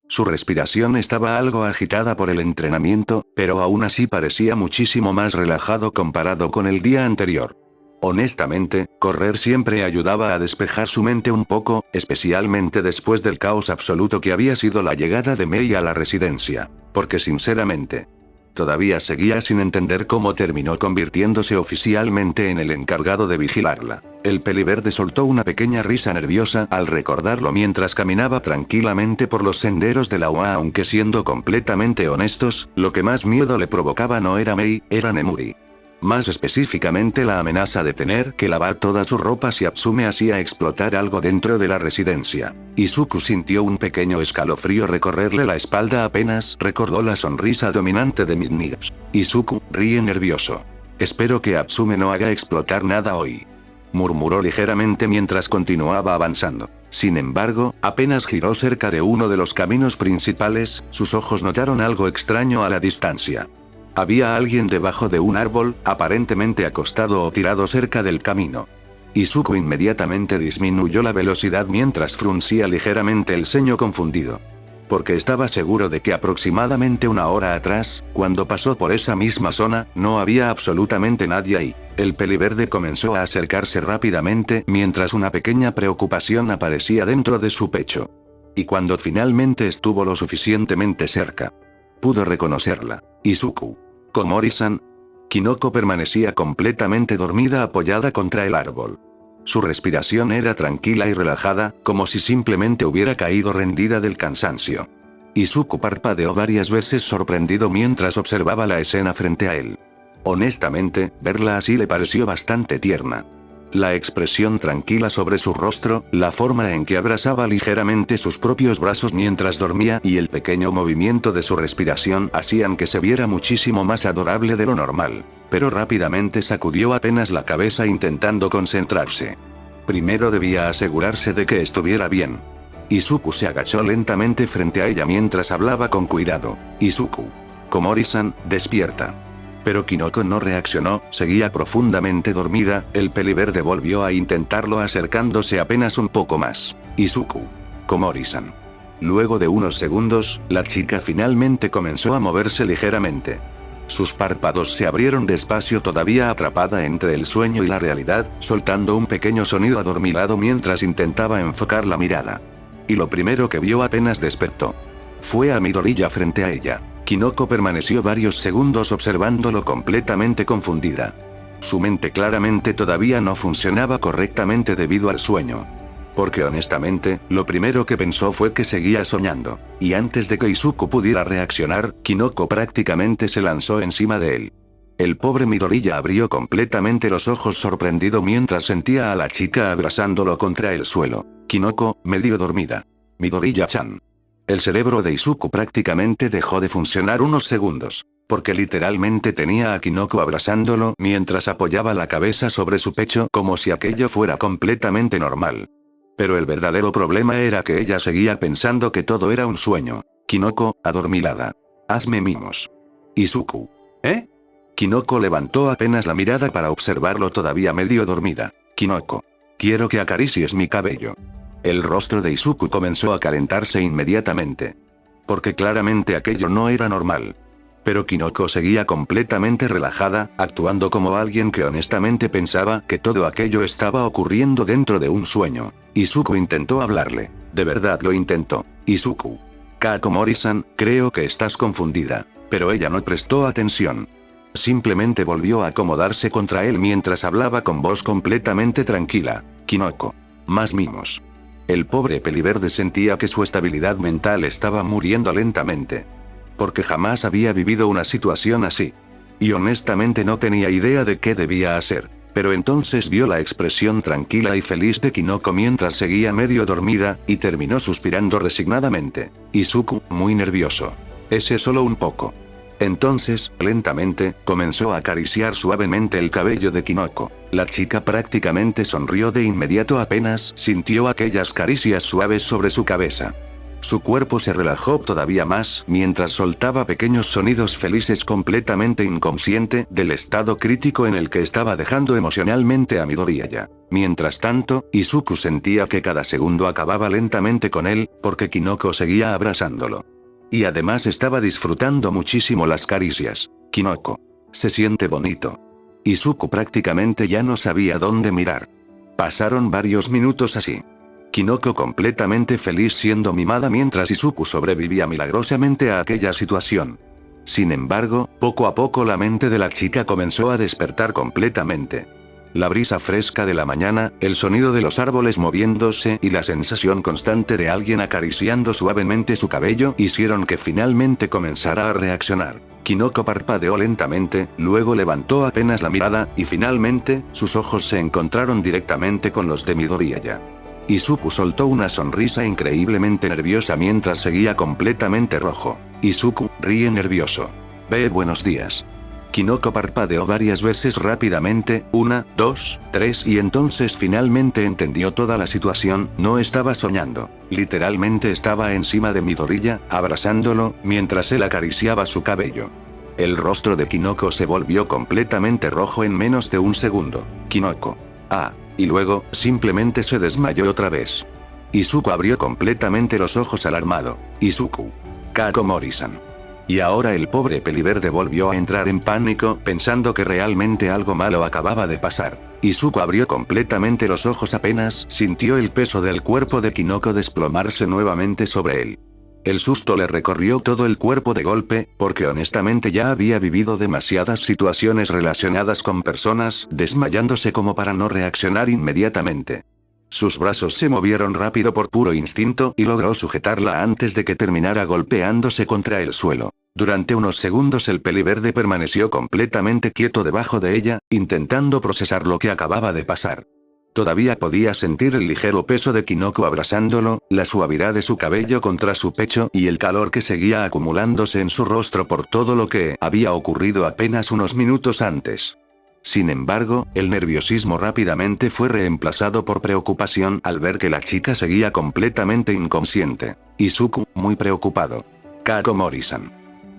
Su respiración estaba algo agitada por el entrenamiento, pero aún así parecía muchísimo más relajado comparado con el día anterior. Honestamente, correr siempre ayudaba a despejar su mente un poco, especialmente después del caos absoluto que había sido la llegada de Mei a la residencia. Porque sinceramente, todavía seguía sin entender cómo terminó convirtiéndose oficialmente en el encargado de vigilarla. El peliverde soltó una pequeña risa nerviosa al recordarlo mientras caminaba tranquilamente por los senderos de la UA, aunque siendo completamente honestos, lo que más miedo le provocaba no era Mei, era Nemuri. Más específicamente la amenaza de tener que lavar toda su ropa si Atsume hacía explotar algo dentro de la residencia. Izuku sintió un pequeño escalofrío recorrerle la espalda apenas recordó la sonrisa dominante de Midnight. Izuku, ríe nervioso. Espero que Atsume no haga explotar nada hoy. Murmuró ligeramente mientras continuaba avanzando. Sin embargo, apenas giró cerca de uno de los caminos principales, sus ojos notaron algo extraño a la distancia. Había alguien debajo de un árbol, aparentemente acostado o tirado cerca del camino. Izuku inmediatamente disminuyó la velocidad mientras fruncía ligeramente el ceño confundido. Porque estaba seguro de que aproximadamente una hora atrás, cuando pasó por esa misma zona, no había absolutamente nadie ahí. El peliverde comenzó a acercarse rápidamente mientras una pequeña preocupación aparecía dentro de su pecho. Y cuando finalmente estuvo lo suficientemente cerca, pudo reconocerla. Izuku. Komori-san. Kinoko permanecía completamente dormida apoyada contra el árbol. Su respiración era tranquila y relajada, como si simplemente hubiera caído rendida del cansancio. Izuku parpadeó varias veces sorprendido mientras observaba la escena frente a él. Honestamente, verla así le pareció bastante tierna. La expresión tranquila sobre su rostro, la forma en que abrazaba ligeramente sus propios brazos mientras dormía y el pequeño movimiento de su respiración hacían que se viera muchísimo más adorable de lo normal. Pero rápidamente sacudió apenas la cabeza intentando concentrarse. Primero debía asegurarse de que estuviera bien. Izuku se agachó lentamente frente a ella mientras hablaba con cuidado. Izuku. Komori-san, despierta. Pero Kinoko no reaccionó, seguía profundamente dormida, el peliverde volvió a intentarlo acercándose apenas un poco más. Izuku. Komori-san. Luego de unos segundos, la chica finalmente comenzó a moverse ligeramente. Sus párpados se abrieron despacio todavía atrapada entre el sueño y la realidad, soltando un pequeño sonido adormilado mientras intentaba enfocar la mirada. Y lo primero que vio apenas despertó fue a Midoriya frente a ella. Kinoko permaneció varios segundos observándolo completamente confundida. Su mente claramente todavía no funcionaba correctamente debido al sueño. Porque honestamente, lo primero que pensó fue que seguía soñando. Y antes de que Izuku pudiera reaccionar, Kinoko prácticamente se lanzó encima de él. El pobre Midoriya abrió completamente los ojos sorprendido mientras sentía a la chica abrazándolo contra el suelo. Kinoko, medio dormida. Midoriya-chan. El cerebro de Izuku prácticamente dejó de funcionar unos segundos, porque literalmente tenía a Kinoko abrazándolo mientras apoyaba la cabeza sobre su pecho como si aquello fuera completamente normal. Pero el verdadero problema era que ella seguía pensando que todo era un sueño. Kinoko, adormilada. Hazme mimos. Izuku. ¿Eh? Kinoko levantó apenas la mirada para observarlo todavía medio dormida. Kinoko. Quiero que acaricies mi cabello. El rostro de Izuku comenzó a calentarse inmediatamente. Porque claramente aquello no era normal. Pero Kinoko seguía completamente relajada, actuando como alguien que honestamente pensaba que todo aquello estaba ocurriendo dentro de un sueño. Izuku intentó hablarle. De verdad lo intentó. Izuku. Komori-san, creo que estás confundida. Pero ella no prestó atención. Simplemente volvió a acomodarse contra él mientras hablaba con voz completamente tranquila. Kinoko. Más mimos. El pobre peliverde sentía que su estabilidad mental estaba muriendo lentamente. Porque jamás había vivido una situación así. Y honestamente no tenía idea de qué debía hacer. Pero entonces vio la expresión tranquila y feliz de Kinoko mientras seguía medio dormida, y terminó suspirando resignadamente. Izuku, muy nervioso. Ese solo un poco. Entonces, lentamente, comenzó a acariciar suavemente el cabello de Kinoko. La chica prácticamente sonrió de inmediato apenas sintió aquellas caricias suaves sobre su cabeza. Su cuerpo se relajó todavía más mientras soltaba pequeños sonidos felices completamente inconsciente del estado crítico en el que estaba dejando emocionalmente a Midoriya. Mientras tanto, Izuku sentía que cada segundo acababa lentamente con él, porque Kinoko seguía abrazándolo. Y además estaba disfrutando muchísimo las caricias. Kinoko. Se siente bonito. Izuku prácticamente ya no sabía dónde mirar. Pasaron varios minutos así. Kinoko completamente feliz siendo mimada mientras Izuku sobrevivía milagrosamente a aquella situación. Sin embargo, poco a poco la mente de la chica comenzó a despertar completamente. La brisa fresca de la mañana, el sonido de los árboles moviéndose y la sensación constante de alguien acariciando suavemente su cabello hicieron que finalmente comenzara a reaccionar. Kinoko parpadeó lentamente, luego levantó apenas la mirada, y finalmente, sus ojos se encontraron directamente con los de Midoriya. Izuku soltó una sonrisa increíblemente nerviosa mientras seguía completamente rojo. Izuku, ríe nervioso. Buenos días. Kinoko parpadeó varias veces rápidamente, 1, 2, 3 y entonces finalmente entendió toda la situación, no estaba soñando. Literalmente estaba encima de Midoriya, abrazándolo, mientras él acariciaba su cabello. El rostro de Kinoko se volvió completamente rojo en menos de un segundo. Kinoko. Y luego, simplemente se desmayó otra vez. Izuku abrió completamente los ojos alarmado. Izuku. Komori-san. Y ahora el pobre peliverde volvió a entrar en pánico pensando que realmente algo malo acababa de pasar. Izuku abrió completamente los ojos apenas sintió el peso del cuerpo de Kinoko desplomarse nuevamente sobre él. El susto le recorrió todo el cuerpo de golpe, porque honestamente ya había vivido demasiadas situaciones relacionadas con personas desmayándose como para no reaccionar inmediatamente. Sus brazos se movieron rápido por puro instinto y logró sujetarla antes de que terminara golpeándose contra el suelo. Durante unos segundos el peliverde permaneció completamente quieto debajo de ella, intentando procesar lo que acababa de pasar. Todavía podía sentir el ligero peso de Kinoko abrazándolo, la suavidad de su cabello contra su pecho y el calor que seguía acumulándose en su rostro por todo lo que había ocurrido apenas unos minutos antes. Sin embargo, el nerviosismo rápidamente fue reemplazado por preocupación al ver que la chica seguía completamente inconsciente. Izuku, muy preocupado. Kakomori-san.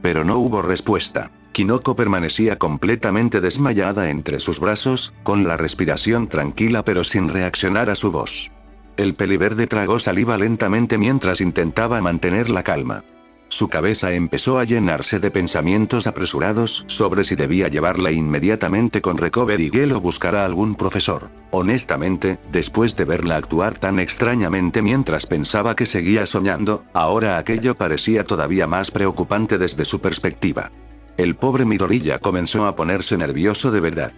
Pero no hubo respuesta. Kinoko permanecía completamente desmayada entre sus brazos, con la respiración tranquila pero sin reaccionar a su voz. El peliverde tragó saliva lentamente mientras intentaba mantener la calma. Su cabeza empezó a llenarse de pensamientos apresurados sobre si debía llevarla inmediatamente con Recovery Girl o buscar a algún profesor. Honestamente, después de verla actuar tan extrañamente mientras pensaba que seguía soñando, ahora aquello parecía todavía más preocupante desde su perspectiva. El pobre Midoriya comenzó a ponerse nervioso de verdad.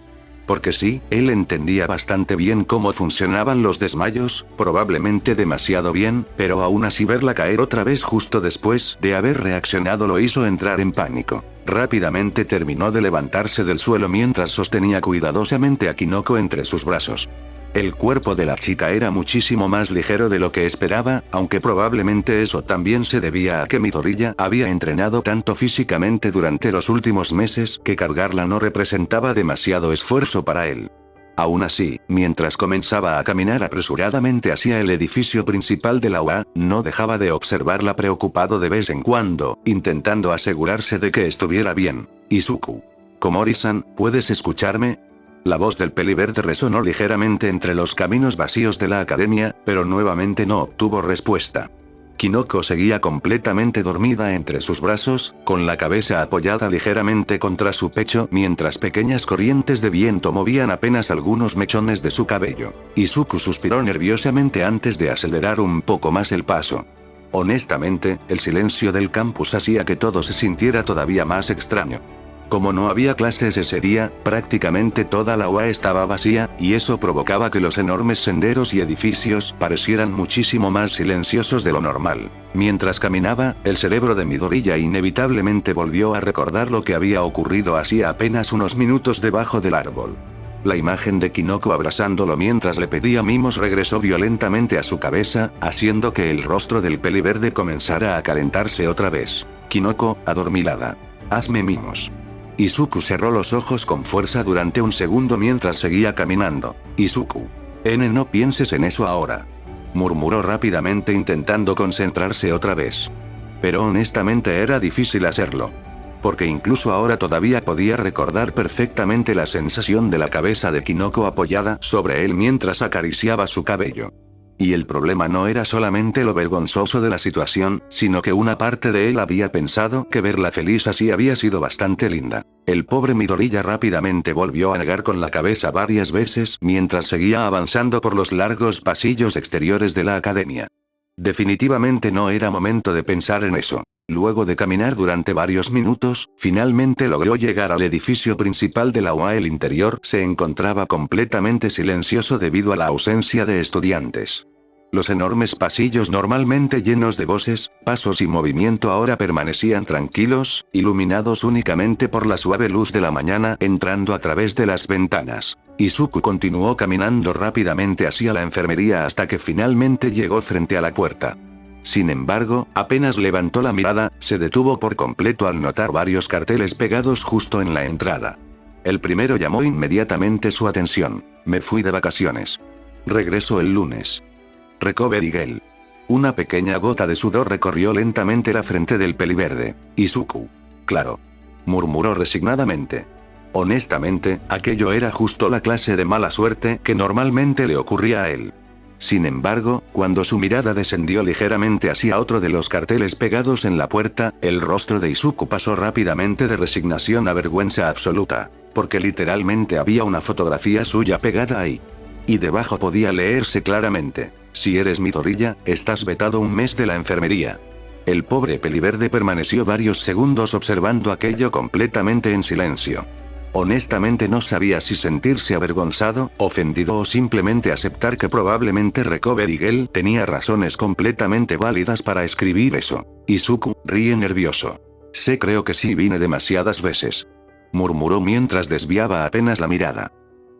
Porque sí, él entendía bastante bien cómo funcionaban los desmayos, probablemente demasiado bien, pero aún así verla caer otra vez justo después de haber reaccionado lo hizo entrar en pánico. Rápidamente terminó de levantarse del suelo mientras sostenía cuidadosamente a Kinoko entre sus brazos. El cuerpo de la chica era muchísimo más ligero de lo que esperaba, aunque probablemente eso también se debía a que Midoriya había entrenado tanto físicamente durante los últimos meses que cargarla no representaba demasiado esfuerzo para él. Aún así, mientras comenzaba a caminar apresuradamente hacia el edificio principal de la UA, no dejaba de observarla preocupado de vez en cuando, intentando asegurarse de que estuviera bien. Izuku. Komori-san, ¿puedes escucharme? La voz del peliverde resonó ligeramente entre los caminos vacíos de la academia, pero nuevamente no obtuvo respuesta. Kinoko seguía completamente dormida entre sus brazos, con la cabeza apoyada ligeramente contra su pecho mientras pequeñas corrientes de viento movían apenas algunos mechones de su cabello. Izuku suspiró nerviosamente antes de acelerar un poco más el paso. Honestamente, el silencio del campus hacía que todo se sintiera todavía más extraño. Como no había clases ese día, prácticamente toda la UA estaba vacía, y eso provocaba que los enormes senderos y edificios parecieran muchísimo más silenciosos de lo normal. Mientras caminaba, el cerebro de Midoriya inevitablemente volvió a recordar lo que había ocurrido hacía apenas unos minutos debajo del árbol. La imagen de Kinoko abrazándolo mientras le pedía mimos regresó violentamente a su cabeza, haciendo que el rostro del peliverde comenzara a calentarse otra vez. Kinoko, adormilada. Hazme mimos. Izuku cerró los ojos con fuerza durante un segundo mientras seguía caminando. Izuku. No pienses en eso ahora. Murmuró rápidamente intentando concentrarse otra vez. Pero honestamente era difícil hacerlo. Porque incluso ahora todavía podía recordar perfectamente la sensación de la cabeza de Kinoko apoyada sobre él mientras acariciaba su cabello. Y el problema no era solamente lo vergonzoso de la situación, sino que una parte de él había pensado que verla feliz así había sido bastante linda. El pobre Midoriya rápidamente volvió a negar con la cabeza varias veces mientras seguía avanzando por los largos pasillos exteriores de la academia. Definitivamente no era momento de pensar en eso. Luego de caminar durante varios minutos, finalmente logró llegar al edificio principal de la UA. El interior se encontraba completamente silencioso debido a la ausencia de estudiantes. Los enormes pasillos normalmente llenos de voces, pasos y movimiento ahora permanecían tranquilos, iluminados únicamente por la suave luz de la mañana entrando a través de las ventanas. Izuku continuó caminando rápidamente hacia la enfermería hasta que finalmente llegó frente a la puerta. Sin embargo, apenas levantó la mirada, se detuvo por completo al notar varios carteles pegados justo en la entrada. El primero llamó inmediatamente su atención. Me fui de vacaciones. Regreso el lunes. Recovery Girl. Una pequeña gota de sudor recorrió lentamente la frente del peliverde. Izuku. Claro. Murmuró resignadamente. Honestamente, aquello era justo la clase de mala suerte que normalmente le ocurría a él. Sin embargo, cuando su mirada descendió ligeramente hacia otro de los carteles pegados en la puerta, el rostro de Izuku pasó rápidamente de resignación a vergüenza absoluta, porque literalmente había una fotografía suya pegada ahí. Y debajo podía leerse claramente: si eres Midoriya, estás vetado un mes de la enfermería. El pobre peliverde permaneció varios segundos observando aquello completamente en silencio. Honestamente no sabía si sentirse avergonzado, ofendido o simplemente aceptar que probablemente Recovery Girl tenía razones completamente válidas para escribir eso. Izuku ríe nervioso. Creo que sí vine demasiadas veces. Murmuró mientras desviaba apenas la mirada.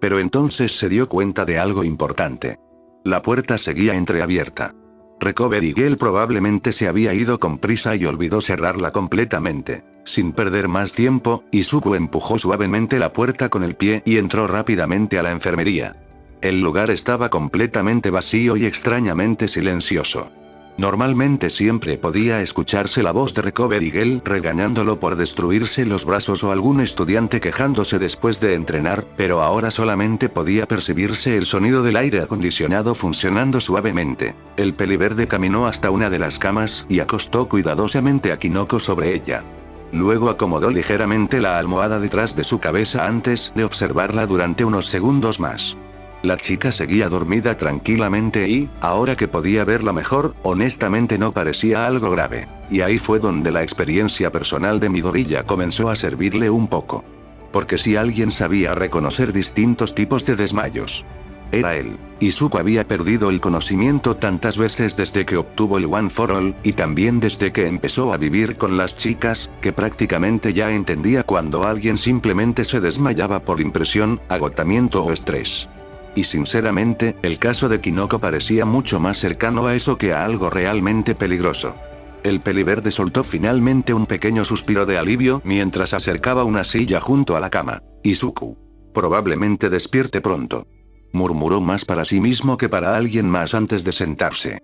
Pero entonces se dio cuenta de algo importante. La puerta seguía entreabierta. Recovery Girl probablemente se había ido con prisa y olvidó cerrarla completamente. Sin perder más tiempo, Izuku empujó suavemente la puerta con el pie y entró rápidamente a la enfermería. El lugar estaba completamente vacío y extrañamente silencioso. Normalmente siempre podía escucharse la voz de Recovery Girl regañándolo por destruirse los brazos o algún estudiante quejándose después de entrenar, pero ahora solamente podía percibirse el sonido del aire acondicionado funcionando suavemente. El peliverde caminó hasta una de las camas y acostó cuidadosamente a Kinoko sobre ella. Luego acomodó ligeramente la almohada detrás de su cabeza antes de observarla durante unos segundos más. La chica seguía dormida tranquilamente y, ahora que podía verla mejor, honestamente no parecía algo grave. Y ahí fue donde la experiencia personal de Midoriya comenzó a servirle un poco. Porque si alguien sabía reconocer distintos tipos de desmayos, era él. Izuku había perdido el conocimiento tantas veces desde que obtuvo el One for All, y también desde que empezó a vivir con las chicas, que prácticamente ya entendía cuando alguien simplemente se desmayaba por impresión, agotamiento o estrés. Y sinceramente, el caso de Kinoko parecía mucho más cercano a eso que a algo realmente peligroso. El peliverde soltó finalmente un pequeño suspiro de alivio mientras acercaba una silla junto a la cama. Izuku. Probablemente despierte pronto. Murmuró más para sí mismo que para alguien más antes de sentarse.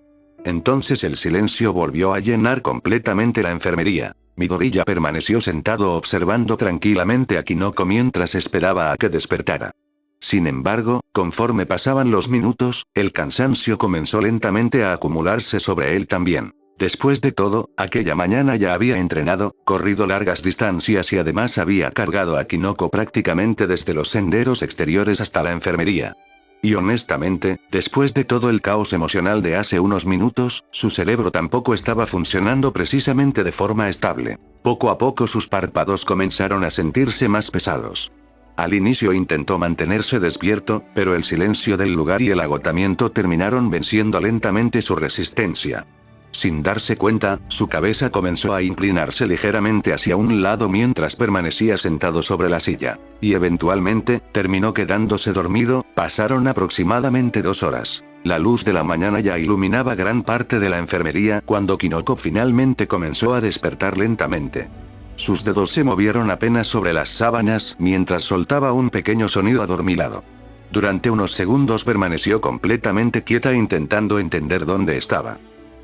Entonces el silencio volvió a llenar completamente la enfermería. Midoriya permaneció sentado observando tranquilamente a Kinoko mientras esperaba a que despertara. Sin embargo, conforme pasaban los minutos, el cansancio comenzó lentamente a acumularse sobre él también. Después de todo, aquella mañana ya había entrenado, corrido largas distancias y además había cargado a Kinoko prácticamente desde los senderos exteriores hasta la enfermería. Y honestamente, después de todo el caos emocional de hace unos minutos, su cerebro tampoco estaba funcionando precisamente de forma estable. Poco a poco sus párpados comenzaron a sentirse más pesados. Al inicio intentó mantenerse despierto, pero el silencio del lugar y el agotamiento terminaron venciendo lentamente su resistencia. Sin darse cuenta, su cabeza comenzó a inclinarse ligeramente hacia un lado mientras permanecía sentado sobre la silla. Y eventualmente, terminó quedándose dormido. Pasaron aproximadamente 2 horas. La luz de la mañana ya iluminaba gran parte de la enfermería cuando Kinoko finalmente comenzó a despertar lentamente. Sus dedos se movieron apenas sobre las sábanas mientras soltaba un pequeño sonido adormilado. Durante unos segundos permaneció completamente quieta intentando entender dónde estaba.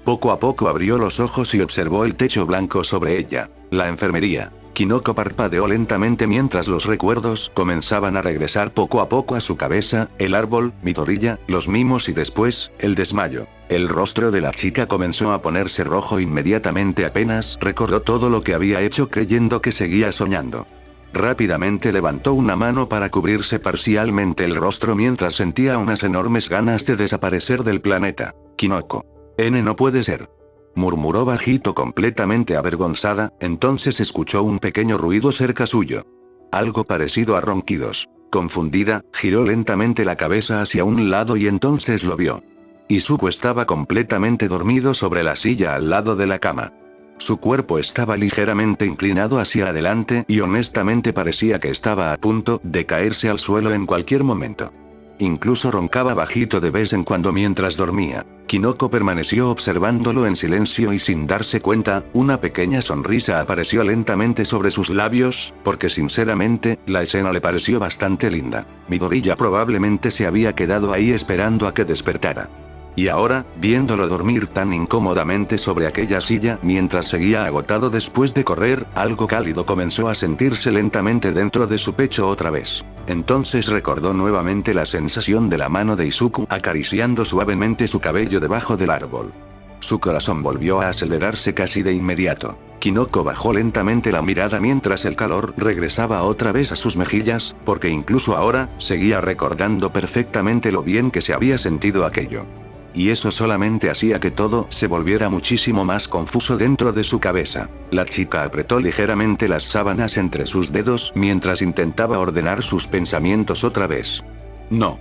Poco a poco abrió los ojos y observó el techo blanco sobre ella, la enfermería. Kinoko parpadeó lentamente mientras los recuerdos comenzaban a regresar poco a poco a su cabeza, el árbol, Midoriya, los mimos y después, el desmayo. El rostro de la chica comenzó a ponerse rojo inmediatamente apenas recordó todo lo que había hecho creyendo que seguía soñando. Rápidamente levantó una mano para cubrirse parcialmente el rostro mientras sentía unas enormes ganas de desaparecer del planeta. Kinoko. No puede ser. Murmuró bajito completamente avergonzada, entonces escuchó un pequeño ruido cerca suyo. Algo parecido a ronquidos. Confundida, giró lentamente la cabeza hacia un lado y entonces lo vio. Izuku estaba completamente dormido sobre la silla al lado de la cama. Su cuerpo estaba ligeramente inclinado hacia adelante y honestamente parecía que estaba a punto de caerse al suelo en cualquier momento. Incluso roncaba bajito de vez en cuando mientras dormía. Kinoko permaneció observándolo en silencio y sin darse cuenta, una pequeña sonrisa apareció lentamente sobre sus labios, porque sinceramente, la escena le pareció bastante linda. Midoriya probablemente se había quedado ahí esperando a que despertara. Y ahora, viéndolo dormir tan incómodamente sobre aquella silla mientras seguía agotado después de correr, algo cálido comenzó a sentirse lentamente dentro de su pecho otra vez. Entonces recordó nuevamente la sensación de la mano de Izuku acariciando suavemente su cabello debajo del árbol. Su corazón volvió a acelerarse casi de inmediato. Kinoko bajó lentamente la mirada mientras el calor regresaba otra vez a sus mejillas, porque incluso ahora, seguía recordando perfectamente lo bien que se había sentido aquello. Y eso solamente hacía que todo se volviera muchísimo más confuso dentro de su cabeza. La chica apretó ligeramente las sábanas entre sus dedos mientras intentaba ordenar sus pensamientos otra vez. No.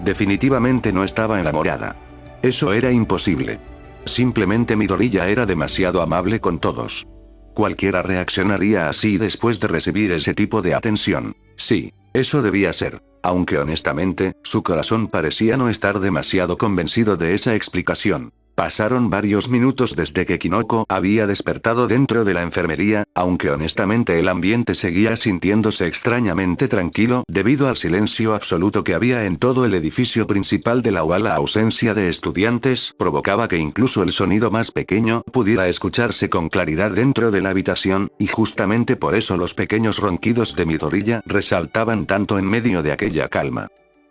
Definitivamente no estaba enamorada. Eso era imposible. Simplemente Midoriya era demasiado amable con todos. Cualquiera reaccionaría así después de recibir ese tipo de atención. Sí, eso debía ser. Aunque honestamente, su corazón parecía no estar demasiado convencido de esa explicación. Pasaron varios minutos desde que Kinoko había despertado dentro de la enfermería, aunque honestamente el ambiente seguía sintiéndose extrañamente tranquilo debido al silencio absoluto que había en todo el edificio principal de la UA. La ausencia de estudiantes provocaba que incluso el sonido más pequeño pudiera escucharse con claridad dentro de la habitación, y justamente por eso los pequeños ronquidos de Midoriya resaltaban tanto en medio de aquella calma.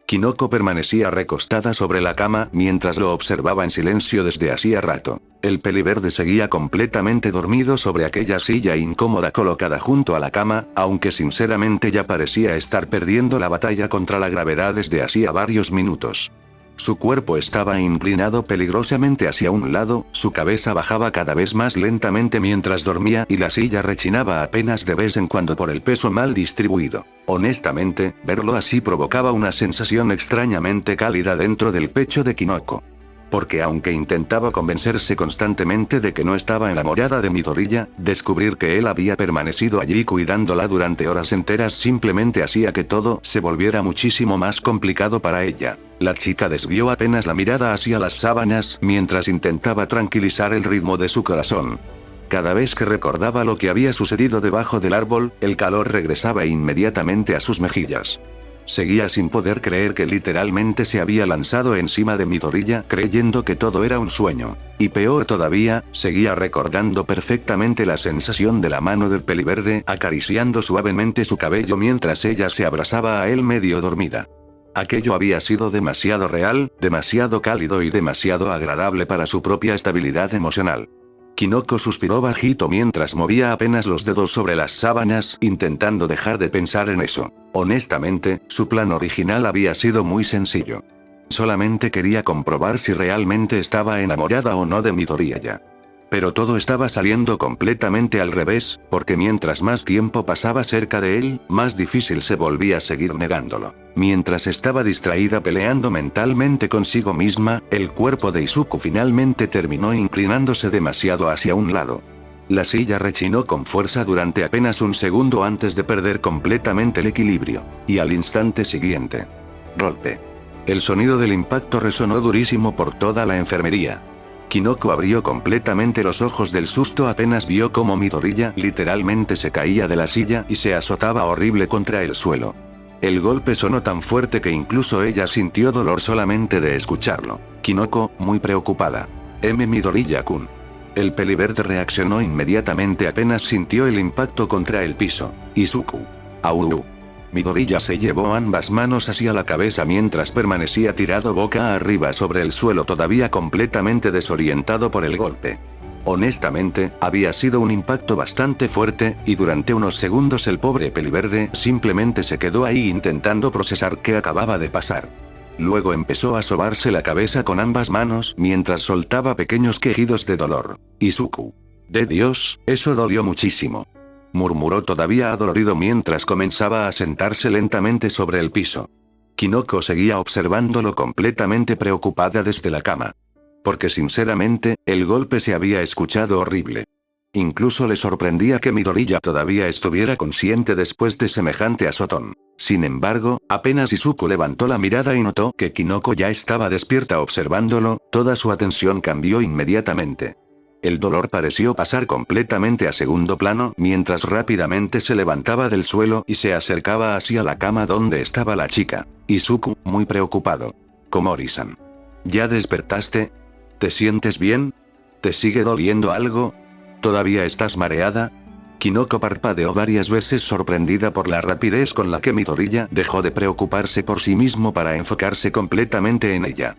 Kinoko permanecía recostada sobre la cama mientras lo observaba en silencio desde hacía rato. El peliverde seguía completamente dormido sobre aquella silla incómoda colocada junto a la cama, aunque sinceramente ya parecía estar perdiendo la batalla contra la gravedad desde hacía varios minutos. Su cuerpo estaba inclinado peligrosamente hacia un lado, su cabeza bajaba cada vez más lentamente mientras dormía y la silla rechinaba apenas de vez en cuando por el peso mal distribuido. Honestamente, verlo así provocaba una sensación extrañamente cálida dentro del pecho de Kinoko. Porque aunque intentaba convencerse constantemente de que no estaba enamorada de Midoriya, descubrir que él había permanecido allí cuidándola durante horas enteras simplemente hacía que todo se volviera muchísimo más complicado para ella. La chica desvió apenas la mirada hacia las sábanas mientras intentaba tranquilizar el ritmo de su corazón. Cada vez que recordaba lo que había sucedido debajo del árbol, el calor regresaba inmediatamente a sus mejillas. Seguía sin poder creer que literalmente se había lanzado encima de Midoriya creyendo que todo era un sueño. Y peor todavía, seguía recordando perfectamente la sensación de la mano del peliverde acariciando suavemente su cabello mientras ella se abrazaba a él medio dormida. Aquello había sido demasiado real, demasiado cálido y demasiado agradable para su propia estabilidad emocional. Kinoko suspiró bajito mientras movía apenas los dedos sobre las sábanas, intentando dejar de pensar en eso. Honestamente, su plan original había sido muy sencillo. Solamente quería comprobar si realmente estaba enamorada o no de Midoriya. Pero todo estaba saliendo completamente al revés, porque mientras más tiempo pasaba cerca de él, más difícil se volvía seguir negándolo. Mientras estaba distraída peleando mentalmente consigo misma, el cuerpo de Izuku finalmente terminó inclinándose demasiado hacia un lado. La silla rechinó con fuerza durante apenas un segundo antes de perder completamente el equilibrio. Y al instante siguiente. Golpe. El sonido del impacto resonó durísimo por toda la enfermería. Kinoko abrió completamente los ojos del susto apenas vio cómo Midoriya literalmente se caía de la silla y se azotaba horrible contra el suelo. El golpe sonó tan fuerte que incluso ella sintió dolor solamente de escucharlo. Kinoko, muy preocupada. Midoriya-kun. El peliverde reaccionó inmediatamente apenas sintió el impacto contra el piso. Izuku. Auru. Midoriya se llevó ambas manos hacia la cabeza mientras permanecía tirado boca arriba sobre el suelo todavía completamente desorientado por el golpe. Honestamente, había sido un impacto bastante fuerte, y durante unos segundos el pobre peliverde simplemente se quedó ahí intentando procesar qué acababa de pasar. Luego empezó a sobarse la cabeza con ambas manos mientras soltaba pequeños quejidos de dolor. Izuku. De Dios, eso dolió muchísimo. Murmuró todavía adolorido mientras comenzaba a sentarse lentamente sobre el piso. Kinoko seguía observándolo completamente preocupada desde la cama. Porque sinceramente, el golpe se había escuchado horrible. Incluso le sorprendía que Midoriya todavía estuviera consciente después de semejante azotón. Sin embargo, apenas Izuku levantó la mirada y notó que Kinoko ya estaba despierta observándolo, toda su atención cambió inmediatamente. El dolor pareció pasar completamente a segundo plano mientras rápidamente se levantaba del suelo y se acercaba hacia la cama donde estaba la chica. Izuku, muy preocupado. Komori-san. ¿Ya despertaste? ¿Te sientes bien? ¿Te sigue doliendo algo? ¿Todavía estás mareada? Kinoko parpadeó varias veces sorprendida por la rapidez con la que Midoriya dejó de preocuparse por sí mismo para enfocarse completamente en ella.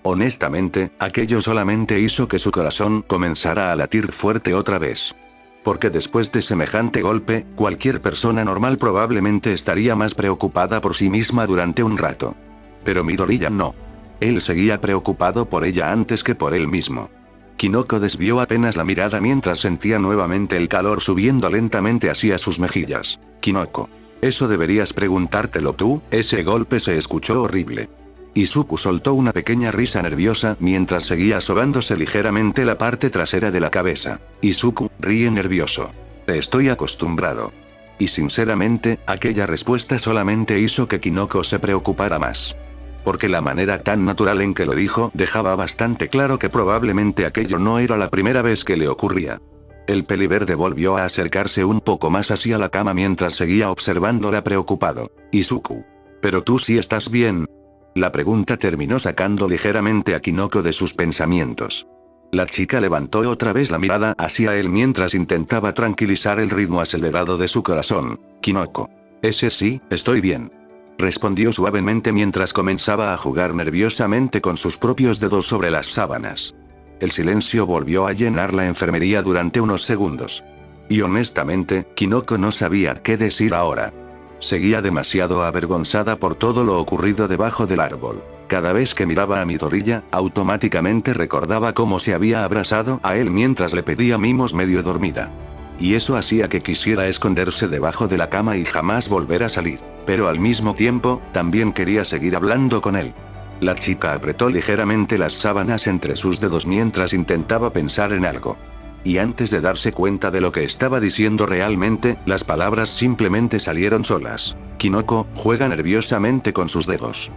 Honestamente, aquello solamente hizo que su corazón comenzara a latir fuerte otra vez. Porque después de semejante golpe, cualquier persona normal probablemente estaría más preocupada por sí misma durante un rato. Pero Midoriya no. Él seguía preocupado por ella antes que por él mismo. Kinoko desvió apenas la mirada mientras sentía nuevamente el calor subiendo lentamente hacia sus mejillas. Kinoko. Eso deberías preguntártelo tú, ese golpe se escuchó horrible. Izuku soltó una pequeña risa nerviosa mientras seguía sobándose ligeramente la parte trasera de la cabeza. Izuku ríe nervioso. Estoy acostumbrado. Y sinceramente, aquella respuesta solamente hizo que Kinoko se preocupara más. Porque la manera tan natural en que lo dijo dejaba bastante claro que probablemente aquello no era la primera vez que le ocurría. El peliverde volvió a acercarse un poco más hacia la cama mientras seguía observándola preocupado. Izuku. ¿Pero tú sí estás bien? La pregunta terminó sacando ligeramente a Kinoko de sus pensamientos. La chica levantó otra vez la mirada hacia él mientras intentaba tranquilizar el ritmo acelerado de su corazón. Kinoko. Ese sí, estoy bien. Respondió suavemente mientras comenzaba a jugar nerviosamente con sus propios dedos sobre las sábanas. El silencio volvió a llenar la enfermería durante unos segundos. Y honestamente, Kinoko no sabía qué decir ahora. Seguía demasiado avergonzada por todo lo ocurrido debajo del árbol. Cada vez que miraba a Midoriya, automáticamente recordaba cómo se había abrazado a él mientras le pedía mimos medio dormida. Y eso hacía que quisiera esconderse debajo de la cama y jamás volver a salir. Pero al mismo tiempo, también quería seguir hablando con él. La chica apretó ligeramente las sábanas entre sus dedos mientras intentaba pensar en algo. Y antes de darse cuenta de lo que estaba diciendo realmente, las palabras simplemente salieron solas. Kinoko juega nerviosamente con sus dedos.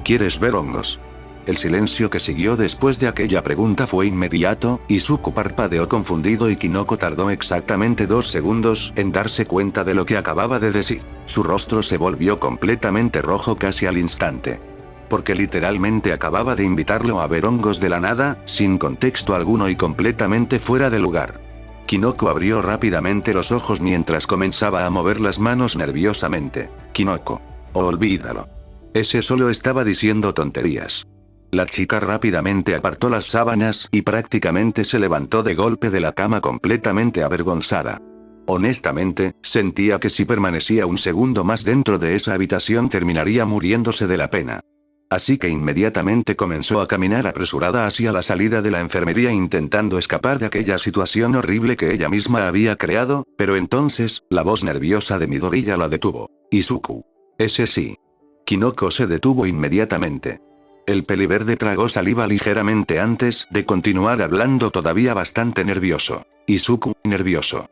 ¿Quieres ver hongos? El silencio que siguió después de aquella pregunta fue inmediato, Izuku parpadeó confundido y Kinoko tardó exactamente 2 segundos en darse cuenta de lo que acababa de decir. Su rostro se volvió completamente rojo casi al instante. Porque literalmente acababa de invitarlo a ver hongos de la nada, sin contexto alguno y completamente fuera de lugar. Kinoko abrió rápidamente los ojos mientras comenzaba a mover las manos nerviosamente. Kinoko. Olvídalo. Ese solo estaba diciendo tonterías. La chica rápidamente apartó las sábanas y prácticamente se levantó de golpe de la cama completamente avergonzada. Honestamente, sentía que si permanecía un segundo más dentro de esa habitación terminaría muriéndose de la pena. Así que inmediatamente comenzó a caminar apresurada hacia la salida de la enfermería intentando escapar de aquella situación horrible que ella misma había creado, pero entonces, la voz nerviosa de Midoriya la detuvo. Izuku. Ese sí. Kinoko se detuvo inmediatamente. El peliverde tragó saliva ligeramente antes de continuar hablando todavía bastante nervioso. Izuku, nervioso.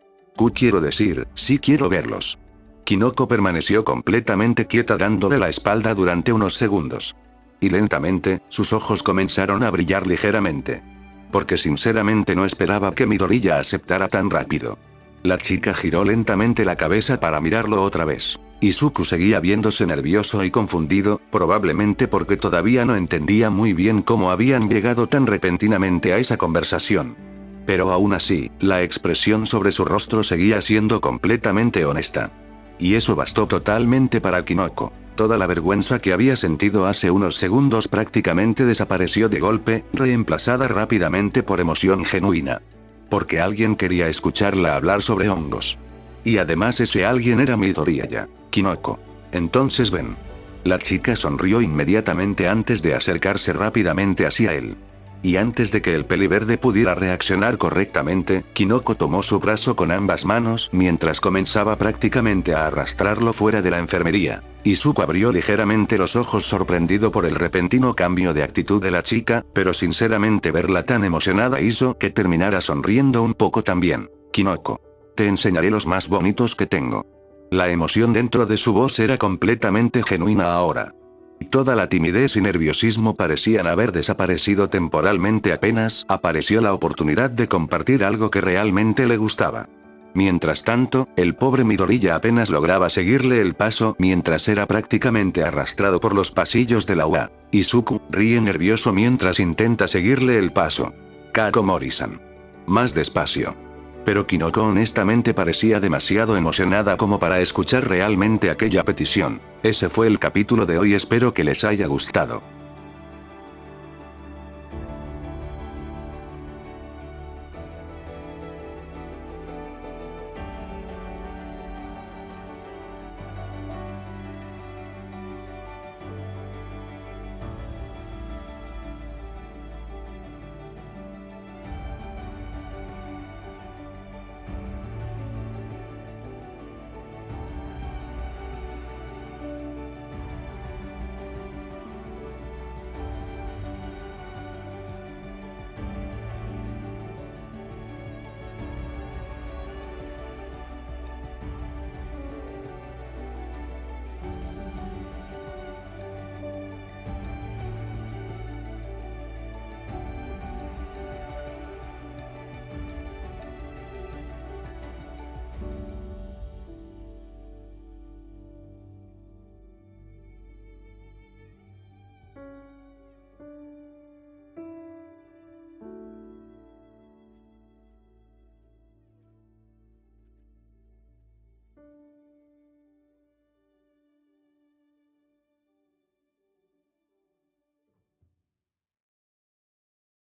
Quiero decir, sí quiero verlos. Kinoko permaneció completamente quieta dándole la espalda durante unos segundos. Y lentamente, sus ojos comenzaron a brillar ligeramente. Porque sinceramente no esperaba que Midoriya aceptara tan rápido. La chica giró lentamente la cabeza para mirarlo otra vez. Izuku seguía viéndose nervioso y confundido, probablemente porque todavía no entendía muy bien cómo habían llegado tan repentinamente a esa conversación. Pero aún así, la expresión sobre su rostro seguía siendo completamente honesta. Y eso bastó totalmente para Kinoko. Toda la vergüenza que había sentido hace unos segundos prácticamente desapareció de golpe, reemplazada rápidamente por emoción genuina. Porque alguien quería escucharla hablar sobre hongos. Y además ese alguien era Midoriya. Kinoko. Entonces ven. La chica sonrió inmediatamente antes de acercarse rápidamente hacia él. Y antes de que el peliverde pudiera reaccionar correctamente, Kinoko tomó su brazo con ambas manos mientras comenzaba prácticamente a arrastrarlo fuera de la enfermería. Izuku abrió ligeramente los ojos sorprendido por el repentino cambio de actitud de la chica, pero sinceramente verla tan emocionada hizo que terminara sonriendo un poco también. Kinoko. Te enseñaré los más bonitos que tengo. La emoción dentro de su voz era completamente genuina ahora. Toda la timidez y nerviosismo parecían haber desaparecido temporalmente apenas apareció la oportunidad de compartir algo que realmente le gustaba. Mientras tanto, el pobre Midoriya apenas lograba seguirle el paso mientras era prácticamente arrastrado por los pasillos de la UA. Izuku ríe nervioso mientras intenta seguirle el paso. Kakomori-san. Más despacio. Pero Kinoko honestamente parecía demasiado emocionada como para escuchar realmente aquella petición. Ese fue el capítulo de hoy, espero que les haya gustado.